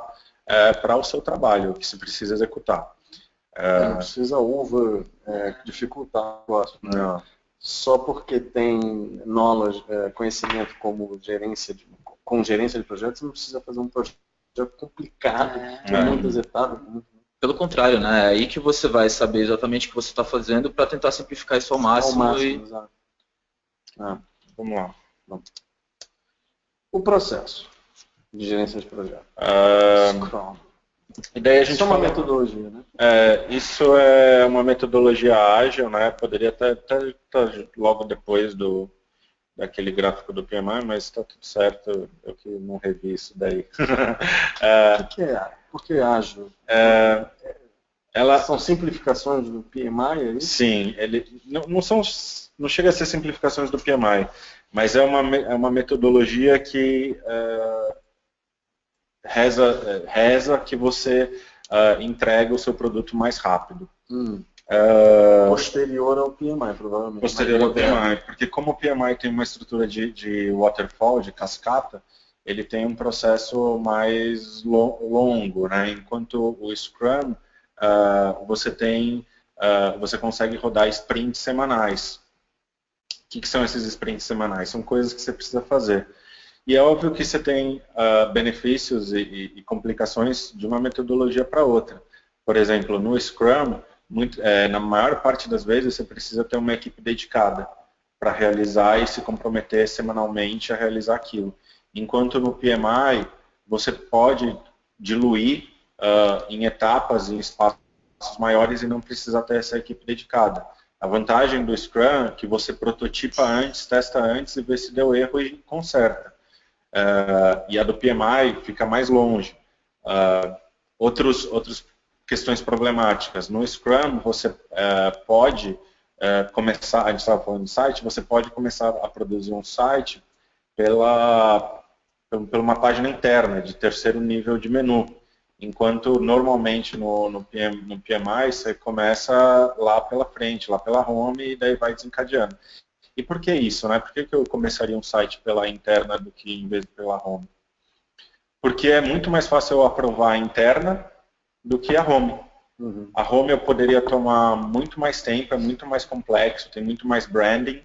para o seu trabalho, que você precisa executar. Não precisa dificultar o negócio, né? Só porque tem knowledge, conhecimento com gerência de projetos, você não precisa fazer um projeto complicado, com muitas etapas. Pelo contrário, né? É aí que você vai saber exatamente o que você está fazendo para tentar simplificar isso ao máximo. Exato. Vamos lá. O processo de gerência de projeto. Scrum. E daí a gente Isso é uma metodologia, né? Isso é uma metodologia ágil, né? Poderia até estar logo depois daquele gráfico do PMI, mas está tudo certo, eu que não revi isso daí. Por que ágil? São simplificações do PMI, é isso? Sim, ele não chega a ser simplificações do PMI, mas é uma metodologia que reza que você entrega o seu produto mais rápido. Posterior ao PMI, provavelmente. Posterior ao PMI, porque como o PMI tem uma estrutura de waterfall, de cascata, ele tem um processo mais longo, né? Enquanto o Scrum, você consegue rodar sprints semanais. O que são esses sprints semanais? São coisas que você precisa fazer. E é óbvio que você tem benefícios e complicações de uma metodologia para outra. Por exemplo, no Scrum, na maior parte das vezes você precisa ter uma equipe dedicada para realizar e se comprometer semanalmente a realizar aquilo. Enquanto no PMI, você pode diluir em etapas, em espaços maiores e não precisa ter essa equipe dedicada. A vantagem do Scrum é que você prototipa antes, testa antes e vê se deu erro e conserta. E a do PMI fica mais longe. Outras questões problemáticas. No Scrum, você pode começar, a gente estava falando de site, você pode começar a produzir um site pela uma página interna, de terceiro nível de menu. Enquanto, normalmente, no PMI, você começa lá pela frente, lá pela home, e daí vai desencadeando. E por que isso, né? Por que eu começaria um site pela interna do que em vez de pela home? Porque é muito mais fácil eu aprovar a interna do que a home. A home eu poderia tomar muito mais tempo, é muito mais complexo, tem muito mais branding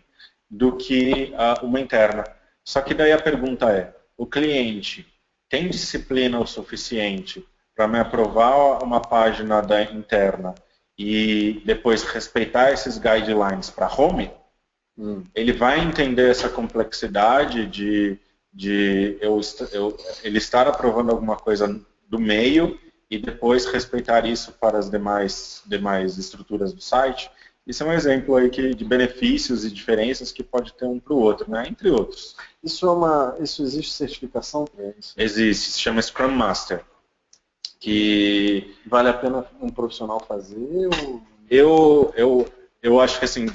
do que uma interna. Só que daí a pergunta é, o cliente tem disciplina o suficiente para me aprovar uma página da interna e depois respeitar esses guidelines para home? Ele vai entender essa complexidade de ele estar aprovando alguma coisa do meio e depois respeitar isso para as demais estruturas do site. Isso é um exemplo aí de benefícios e diferenças que pode ter um para o outro, né? Entre outros. Isso existe certificação para isso? Existe, se chama Scrum Master. Que vale a pena um profissional fazer? Eu acho que assim,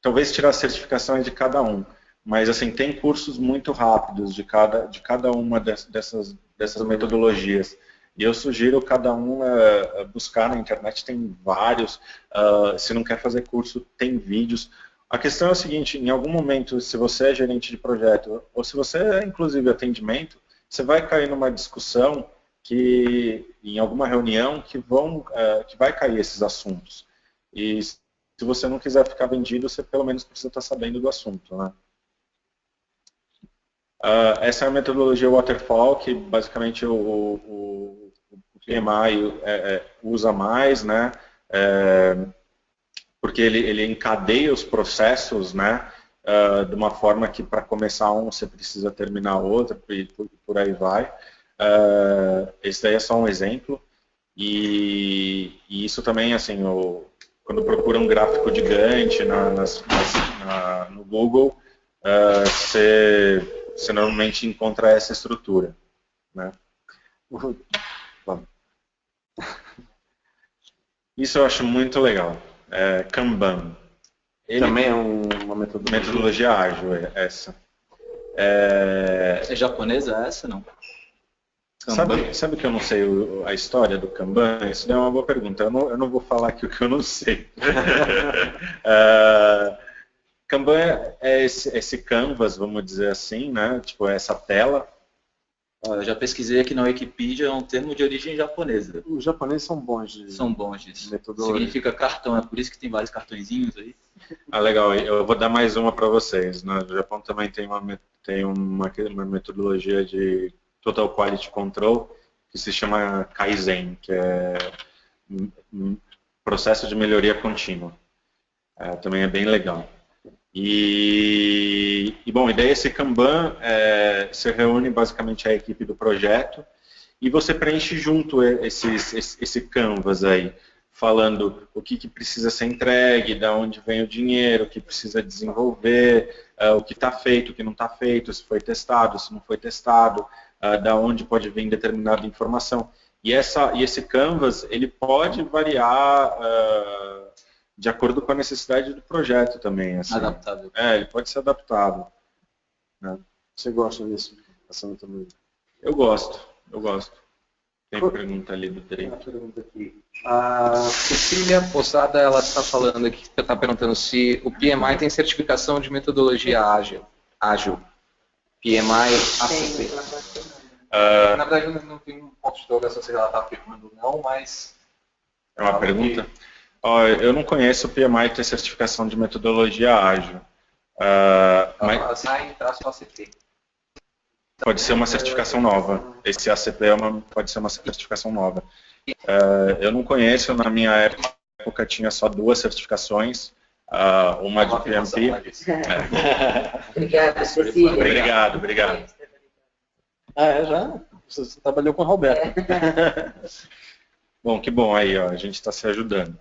talvez tirar a certificação é de cada um, mas assim tem cursos muito rápidos de cada uma dessas metodologias. E eu sugiro cada um buscar na internet, tem vários. Se não quer fazer curso, tem vídeos. A questão é a seguinte, em algum momento, se você é gerente de projeto, ou se você é inclusive atendimento, você vai cair numa discussão em alguma reunião que vai cair esses assuntos. E se você não quiser ficar vendido, você pelo menos precisa estar sabendo do assunto, né? Essa é a metodologia Waterfall, que basicamente o PMI usa mais, né? Porque ele encadeia os processos, né? De uma forma que para começar você precisa terminar outro e por aí vai. Esse daí é só um exemplo. E isso também, assim, quando procura um gráfico de Gantt no Google, você normalmente encontra essa estrutura, né? Isso eu acho muito legal. Kanban. Também é uma metodologia ágil, essa. É japonesa essa, não? Sabe que eu não sei a história do Kanban? Isso é uma boa pergunta. Eu não vou falar aqui o que eu não sei. Kanban é esse canvas, vamos dizer assim, né? Tipo, essa tela. Eu já pesquisei aqui na Wikipedia, é um termo de origem japonesa. Os japoneses são bons disso. Significa cartão, é por isso que tem vários cartõezinhos aí. Legal. Eu vou dar mais uma para vocês. No Japão também tem uma metodologia de Total Quality Control, que se chama Kaizen, que é processo de melhoria contínua. Também é bem legal. Bom, e daí esse Kanban, você reúne basicamente a equipe do projeto e você preenche junto esse canvas aí, falando o que precisa ser entregue, de onde vem o dinheiro, o que precisa desenvolver, o que está feito, o que não está feito, se foi testado, se não foi testado, da onde pode vir determinada informação. E esse canvas, ele pode variar de acordo com a necessidade do projeto também. Assim. Adaptável. Ele pode ser adaptável. Né? Você gosta disso? Eu gosto. Tem pergunta ali do direito. Uma pergunta aqui. A Cecília Poçada, ela está falando aqui, está perguntando se o PMI tem certificação de metodologia ágil. PMI ACP. Na verdade, não tem um ponto de interrogação se ela está afirmando ou não, mas... É uma pergunta? Eu não conheço o PMI ter certificação de metodologia ágil. Mas... ACP. Pode ser uma certificação nova. Esse ACP pode ser uma certificação nova. Eu não conheço, na minha época tinha só 2 certificações, uma de PMP. Obrigada, Cecília. Obrigado. Já? Você trabalhou com a Roberta. Bom, que bom aí, ó, a gente está se ajudando.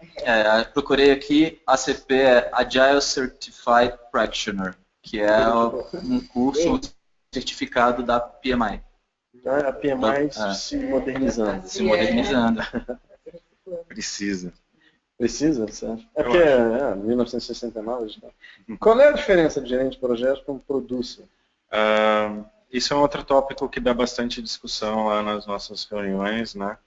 Procurei aqui, ACP é Agile Certified Practitioner, que é um curso certificado da PMI. A PMI se modernizando. Se modernizando. Precisa. Precisa, você acha? É porque é 1969. Tá? Qual é a diferença de gerente de projetos para um producer? Isso é um outro tópico que dá bastante discussão lá nas nossas reuniões, né?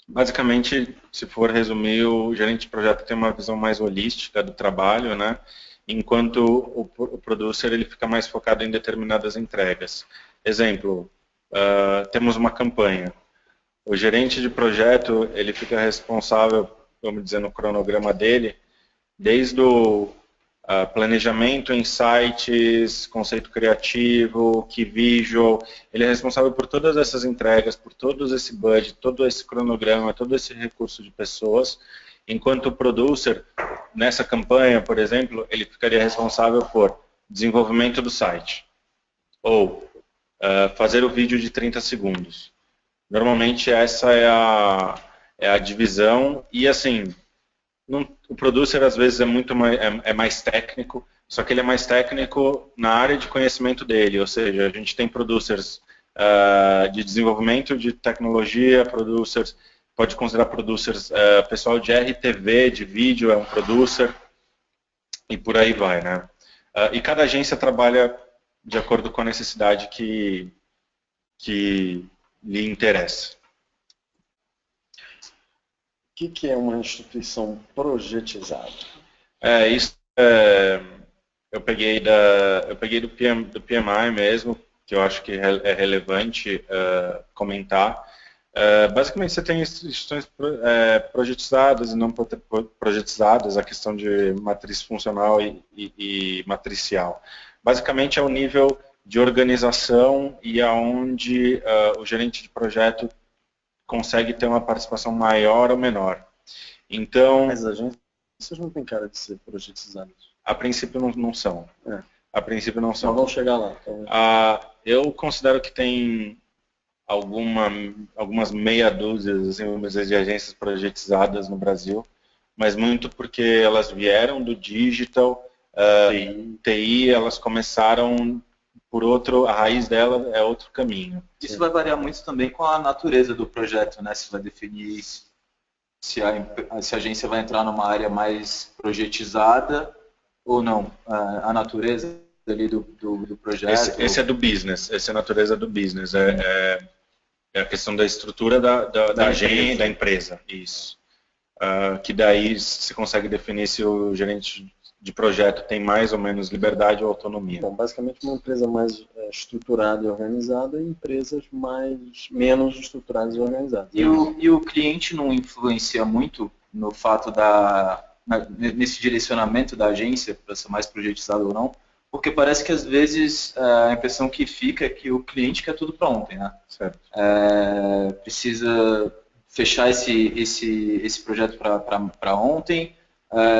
Basicamente, se for resumir, o gerente de projeto tem uma visão mais holística do trabalho, né? Enquanto o producer ele fica mais focado em determinadas entregas. Exemplo, temos uma campanha. O gerente de projeto ele fica responsável, vamos dizer, no cronograma dele, desde o planejamento, insights, conceito criativo, key visual. Ele é responsável por todas essas entregas, por todo esse budget, todo esse cronograma, todo esse recurso de pessoas. Enquanto o producer, nessa campanha, por exemplo, ele ficaria responsável por desenvolvimento do site ou fazer o vídeo de 30 segundos. Normalmente essa é a divisão e assim, o producer às vezes é mais técnico, só que ele é mais técnico na área de conhecimento dele, ou seja, a gente tem producers de desenvolvimento de tecnologia, producers, pode considerar producers, pessoal de RTV, de vídeo, é um producer, e por aí vai, né? E cada agência trabalha de acordo com a necessidade que lhe interessa. O que é uma instituição projetizada? Eu peguei do PMI mesmo, que eu acho que é relevante comentar. Basicamente, você tem instituições projetizadas e não projetizadas, a questão de matriz funcional e matricial. Basicamente, é o nível de organização e aonde o gerente de projeto consegue ter uma participação maior ou menor. Então, mas as agências não têm cara de ser projetizadas. A princípio não são. A princípio não são. Mas vamos chegar lá. Eu considero que tem algumas meia dúzias assim, vamos dizer, de agências projetizadas no Brasil, mas muito porque elas vieram do digital, TI, elas começção por a raiz dela é outro caminho. Isso vai variar muito também com a natureza do projeto, né? Se vai definir se a agência vai entrar numa área mais projetizada ou não. A natureza ali do projeto. Esse é do business, essa é a natureza do business. É a questão da estrutura da agência, da empresa. Isso. Que daí se consegue definir se o gerente de projeto tem mais ou menos liberdade ou autonomia. Então, basicamente uma empresa mais estruturada e organizada e empresas menos estruturadas e organizadas. E o cliente não influencia muito no fato nesse direcionamento da agência, para ser mais projetizado ou não, Porque parece que às vezes a impressão que fica é que o cliente quer tudo para ontem, né? Certo. Precisa fechar esse projeto para ontem,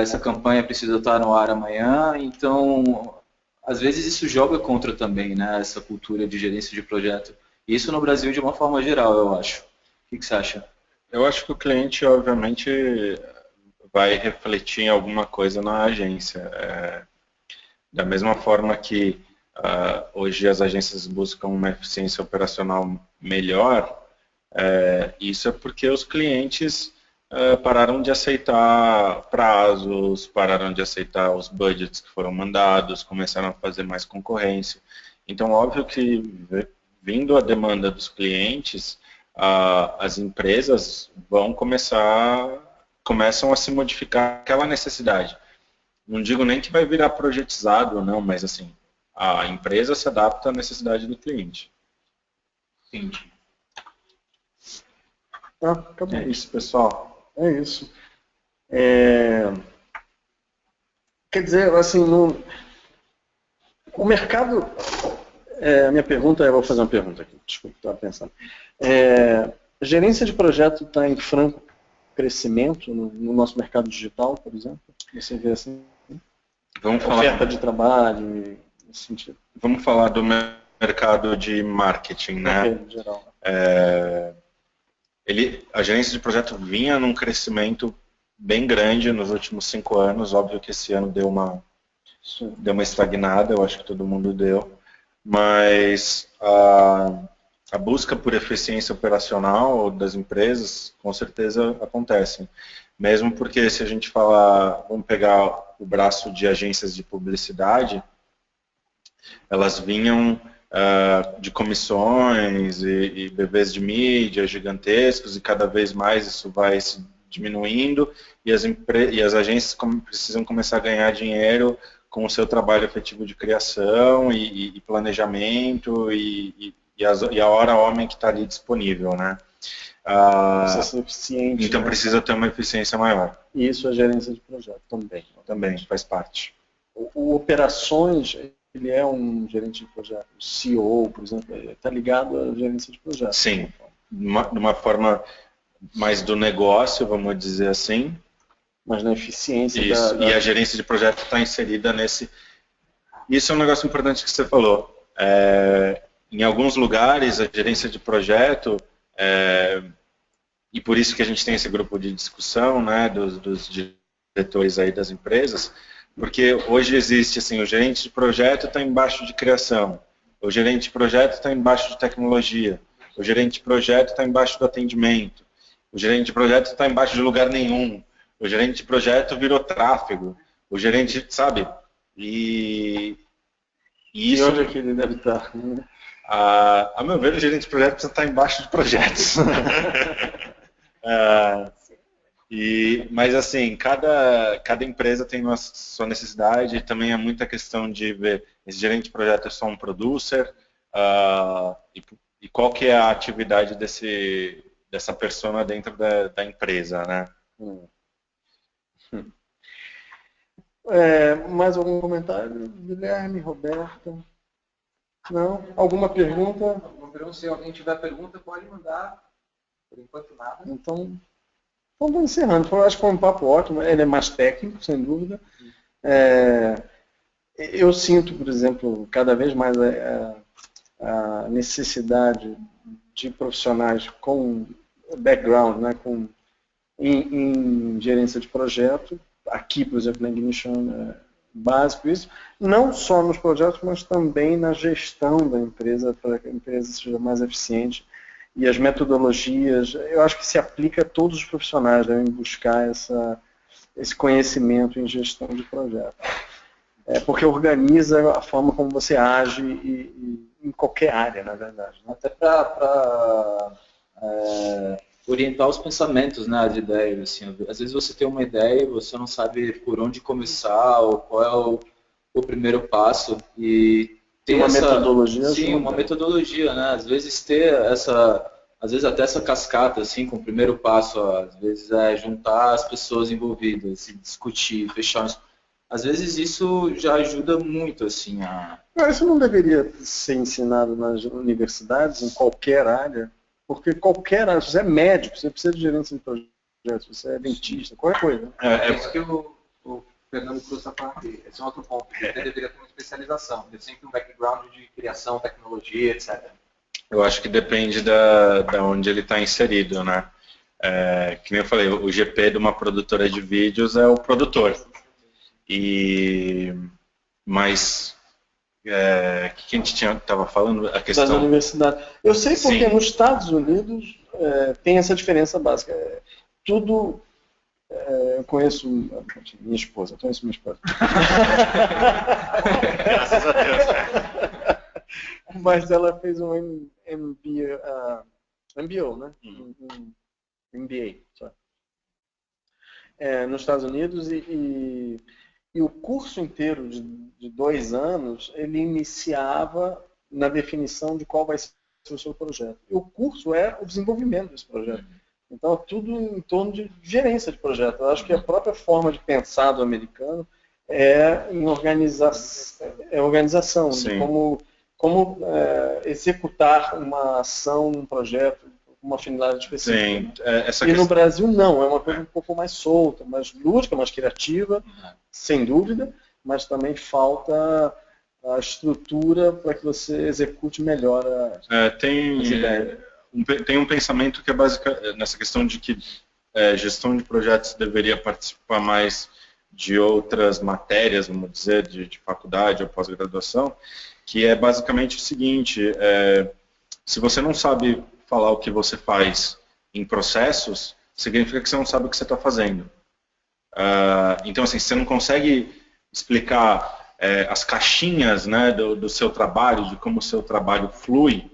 essa campanha precisa estar no ar amanhã, então às vezes isso joga contra também, né, essa cultura de gerência de projeto. Isso no Brasil de uma forma geral, eu acho. O que você acha? Eu acho que o cliente, obviamente, vai refletir em alguma coisa na agência. Da mesma forma que hoje as agências buscam uma eficiência operacional melhor, isso é porque os clientes pararam de aceitar prazos, pararam de aceitar os budgets que foram mandados, começaram a fazer mais concorrência. Então, óbvio que, vindo a demanda dos clientes, as empresas começam a se modificar aquela necessidade. Não digo nem que vai virar projetizado ou não, mas assim, a empresa se adapta à necessidade do cliente. Entendi. Acabou isso, pessoal. É isso. Quer dizer, assim, o mercado... a minha pergunta eu vou fazer uma pergunta aqui, desculpa, estava pensando. A gerência de projeto está em franco crescimento no nosso mercado digital, por exemplo? Você vê assim? Oferta de trabalho, nesse sentido. Vamos falar do mercado de marketing, né? Em geral. A gerência de projeto vinha num crescimento bem grande nos últimos 5 anos. Óbvio que esse ano deu uma estagnada, eu acho que todo mundo deu. Mas a busca por eficiência operacional das empresas, com certeza acontece. Mesmo porque se a gente falar, vamos pegar o braço de agências de publicidade, elas vinham de comissões e bebês de mídia gigantescos, e cada vez mais isso vai se diminuindo, e as agências precisam começar a ganhar dinheiro com o seu trabalho efetivo de criação e planejamento e a hora homem que está ali disponível, né? Precisa ser eficiente. Então, né? Precisa ter uma eficiência maior. E isso é gerência de projeto também. Também, faz parte. O operações, ele é um gerente de projeto. O CEO, por exemplo, está ligado à gerência de projeto. Sim, de uma forma mais do negócio, vamos dizer assim. Mas na eficiência. Isso, e a gerência de projeto está inserida nesse... Isso é um negócio importante que você falou. Em alguns lugares, a gerência de projeto, e por isso que a gente tem esse grupo de discussão, né, dos diretores aí das empresas, porque hoje existe assim, o gerente de projeto está embaixo de criação, o gerente de projeto está embaixo de tecnologia, o gerente de projeto está embaixo do atendimento, o gerente de projeto está embaixo de lugar nenhum, o gerente de projeto virou tráfego, o gerente, sabe? E isso... E onde é que ele deve estar? A meu ver, o gerente de projeto precisa estar embaixo de projetos. Mas assim, cada empresa tem a sua necessidade, e também é muita questão de ver, esse gerente de projeto é só um producer, e qual que é a atividade dessa persona dentro da empresa, né? Mais algum comentário? Guilherme, Roberto? Não? Alguma pergunta? Se alguém tiver pergunta, pode mandar. Por enquanto, nada. Então vamos encerrando. Eu acho que foi um papo ótimo. Ele é mais técnico, sem dúvida. Eu sinto, por exemplo, cada vez mais a necessidade de profissionais com background, né, em gerência de projeto. Aqui, por exemplo, na Ignition, básico isso, não só nos projetos, mas também na gestão da empresa, para que a empresa seja mais eficiente. E as metodologias, eu acho que se aplica a todos os profissionais, devem buscar esse conhecimento em gestão de projetos. Porque organiza a forma como você age em qualquer área, na verdade. Né? Até para orientar os pensamentos, né, as ideias. Assim, às vezes você tem uma ideia e você não sabe por onde começar, ou qual é o primeiro passo. E ter uma metodologia. Sim, uma metodologia, né? Às vezes ter às vezes até essa cascata, assim, com o primeiro passo, às vezes juntar as pessoas envolvidas, se discutir, fechar às vezes isso já ajuda muito, assim, a... Isso não deveria ser ensinado nas universidades, em qualquer área, porque qualquer área, se você é médico, você precisa de gerência de projetos, se você é dentista, qualquer coisa. É isso que o Fernando Cruz está falando aqui. Esse é outro ponto. Você deveria ter uma especialização, ter sempre um background de criação, tecnologia, etc. Eu acho que depende da onde ele está inserido, né? Que nem eu falei, o GP de uma produtora de vídeos é o produtor. Mas o que a gente estava falando? A questão das universidades. Eu sei porque Sim. nos Estados Unidos tem essa diferença básica. Tudo. Eu conheço minha esposa. Graças a Deus. Mas ela fez um MBO, né? Um MBA. Só. Nos Estados Unidos e o curso inteiro de 2 anos, ele iniciava na definição de qual vai ser o seu projeto. E o curso é o desenvolvimento desse projeto. Então, é tudo em torno de gerência de projeto. Eu acho que a própria forma de pensar do americano é em organização, de como executar uma ação, um projeto, uma finalidade específica. Sim, e no Brasil não, é uma coisa um pouco mais solta, mais lúdica, mais criativa, sem dúvida, mas também falta a estrutura para que você execute melhor as ideias. Tem um pensamento que é básico nessa questão de que gestão de projetos deveria participar mais de outras matérias, vamos dizer, de faculdade ou pós-graduação, que é basicamente o seguinte, se você não sabe falar o que você faz em processos, significa que você não sabe o que você está fazendo. Então, assim, você não consegue explicar as caixinhas, né, do seu trabalho, de como o seu trabalho flui,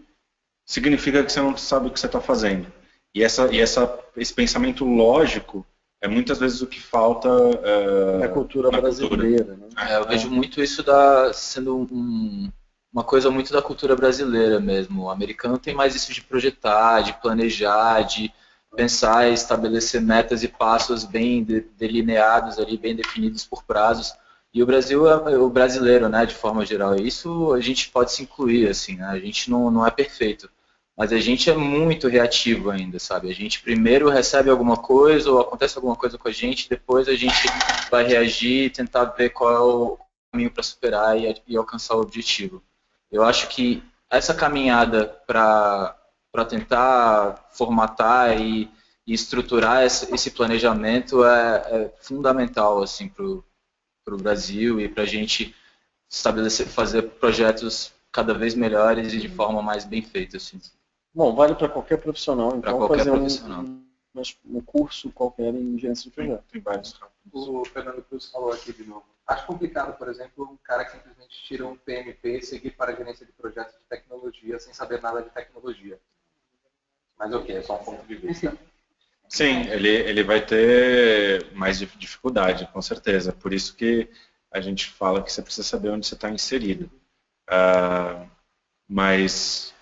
significa que você não sabe o que você está fazendo. E esse pensamento lógico é muitas vezes o que falta na cultura brasileira. Né? Eu vejo muito isso sendo uma coisa muito da cultura brasileira mesmo. O americano tem mais isso de projetar, de planejar, de pensar e estabelecer metas e passos bem delineados ali, bem definidos por prazos. E o Brasil o brasileiro, né, de forma geral. Isso a gente pode se incluir, assim, né? A gente não é perfeito, mas a gente é muito reativo ainda, sabe? A gente primeiro recebe alguma coisa ou acontece alguma coisa com a gente, depois a gente vai reagir e tentar ver qual é o caminho para superar e alcançar o objetivo. Eu acho que essa caminhada para tentar formatar e estruturar esse planejamento é fundamental assim, para o Brasil e para a gente fazer projetos cada vez melhores e de forma mais bem feita. Assim. Bom, vale para qualquer profissional, então qualquer fazer profissional. Um curso qualquer em gerência de projeto. Tem vários. O Fernando Cruz falou aqui de novo. Acho complicado, por exemplo, um cara que simplesmente tira um PMP e seguir para a gerência de projetos de tecnologia sem saber nada de tecnologia. Mas ok, é só um ponto de vista. Sim, ele vai ter mais dificuldade, com certeza. Por isso que a gente fala que você precisa saber onde você está inserido. Mas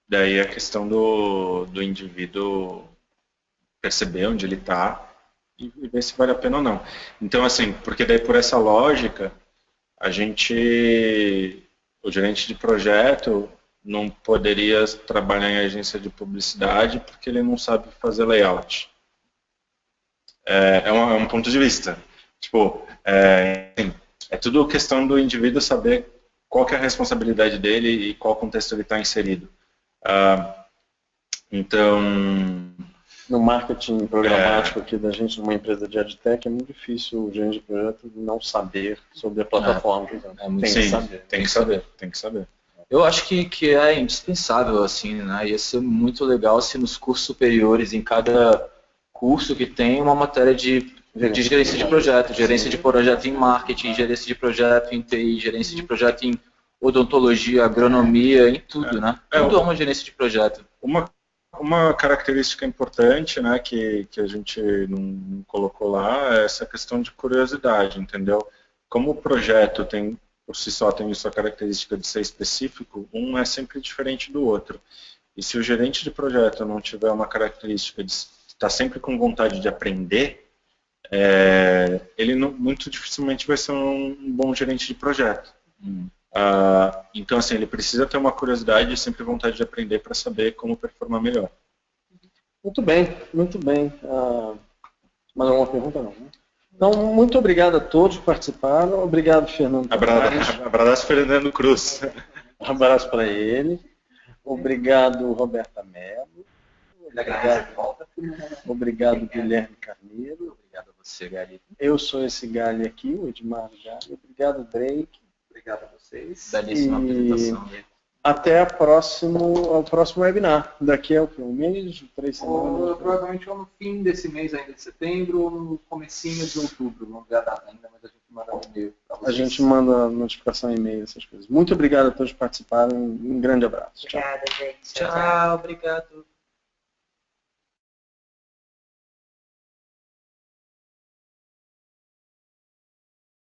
daí a questão do indivíduo perceber onde ele está e ver se vale a pena ou não. Então, assim, porque daí por essa lógica, o gerente de projeto não poderia trabalhar em agência de publicidade porque ele não sabe fazer layout. É um ponto de vista. Tipo, é tudo questão do indivíduo saber qual que é a responsabilidade dele e qual contexto ele está inserido. Então... No marketing programático aqui da gente, numa empresa de AdTech, é muito difícil o gerente de projeto não saber sobre a plataforma. Tem que saber. Eu acho que é indispensável, assim, né? Ia ser muito legal se nos cursos superiores, em cada curso que tem uma matéria de gerência de projeto em marketing, gerência de projeto em TI, gerência de projeto em odontologia, agronomia, em tudo, né? Tudo é uma gerência de projeto. Uma característica importante, né, que a gente não colocou lá é essa questão de curiosidade, entendeu? Como o projeto por si só tem sua característica de ser específico, um é sempre diferente do outro. E se o gerente de projeto não tiver uma característica de estar sempre com vontade de aprender, ele muito dificilmente vai ser um bom gerente de projeto. Então, assim, ele precisa ter uma curiosidade e sempre vontade de aprender para saber como performar melhor. Muito bem, muito bem. Mais alguma pergunta? Não, né? Então, muito obrigado a todos que participaram. Obrigado, Fernando. Abraço, Fernando Cruz. Um abraço para ele. Obrigado, Roberta Mello. Obrigado, Guilherme Carneiro. Obrigado a você, Gali. Eu sou esse Gali aqui, o Edmar Gali. Obrigado, Drake. Obrigado a vocês. Belíssima apresentação. Até ao próximo webinar. Daqui a um mês, 3 semanas? Provavelmente no fim desse mês ainda de setembro ou no comecinho de outubro. Não dá data ainda, mas a gente manda um e-mail para vocês. A gente manda notificação e-mail, essas coisas. Muito obrigado a todos que participaram. Um grande abraço. Obrigada, gente. Tchau, obrigado.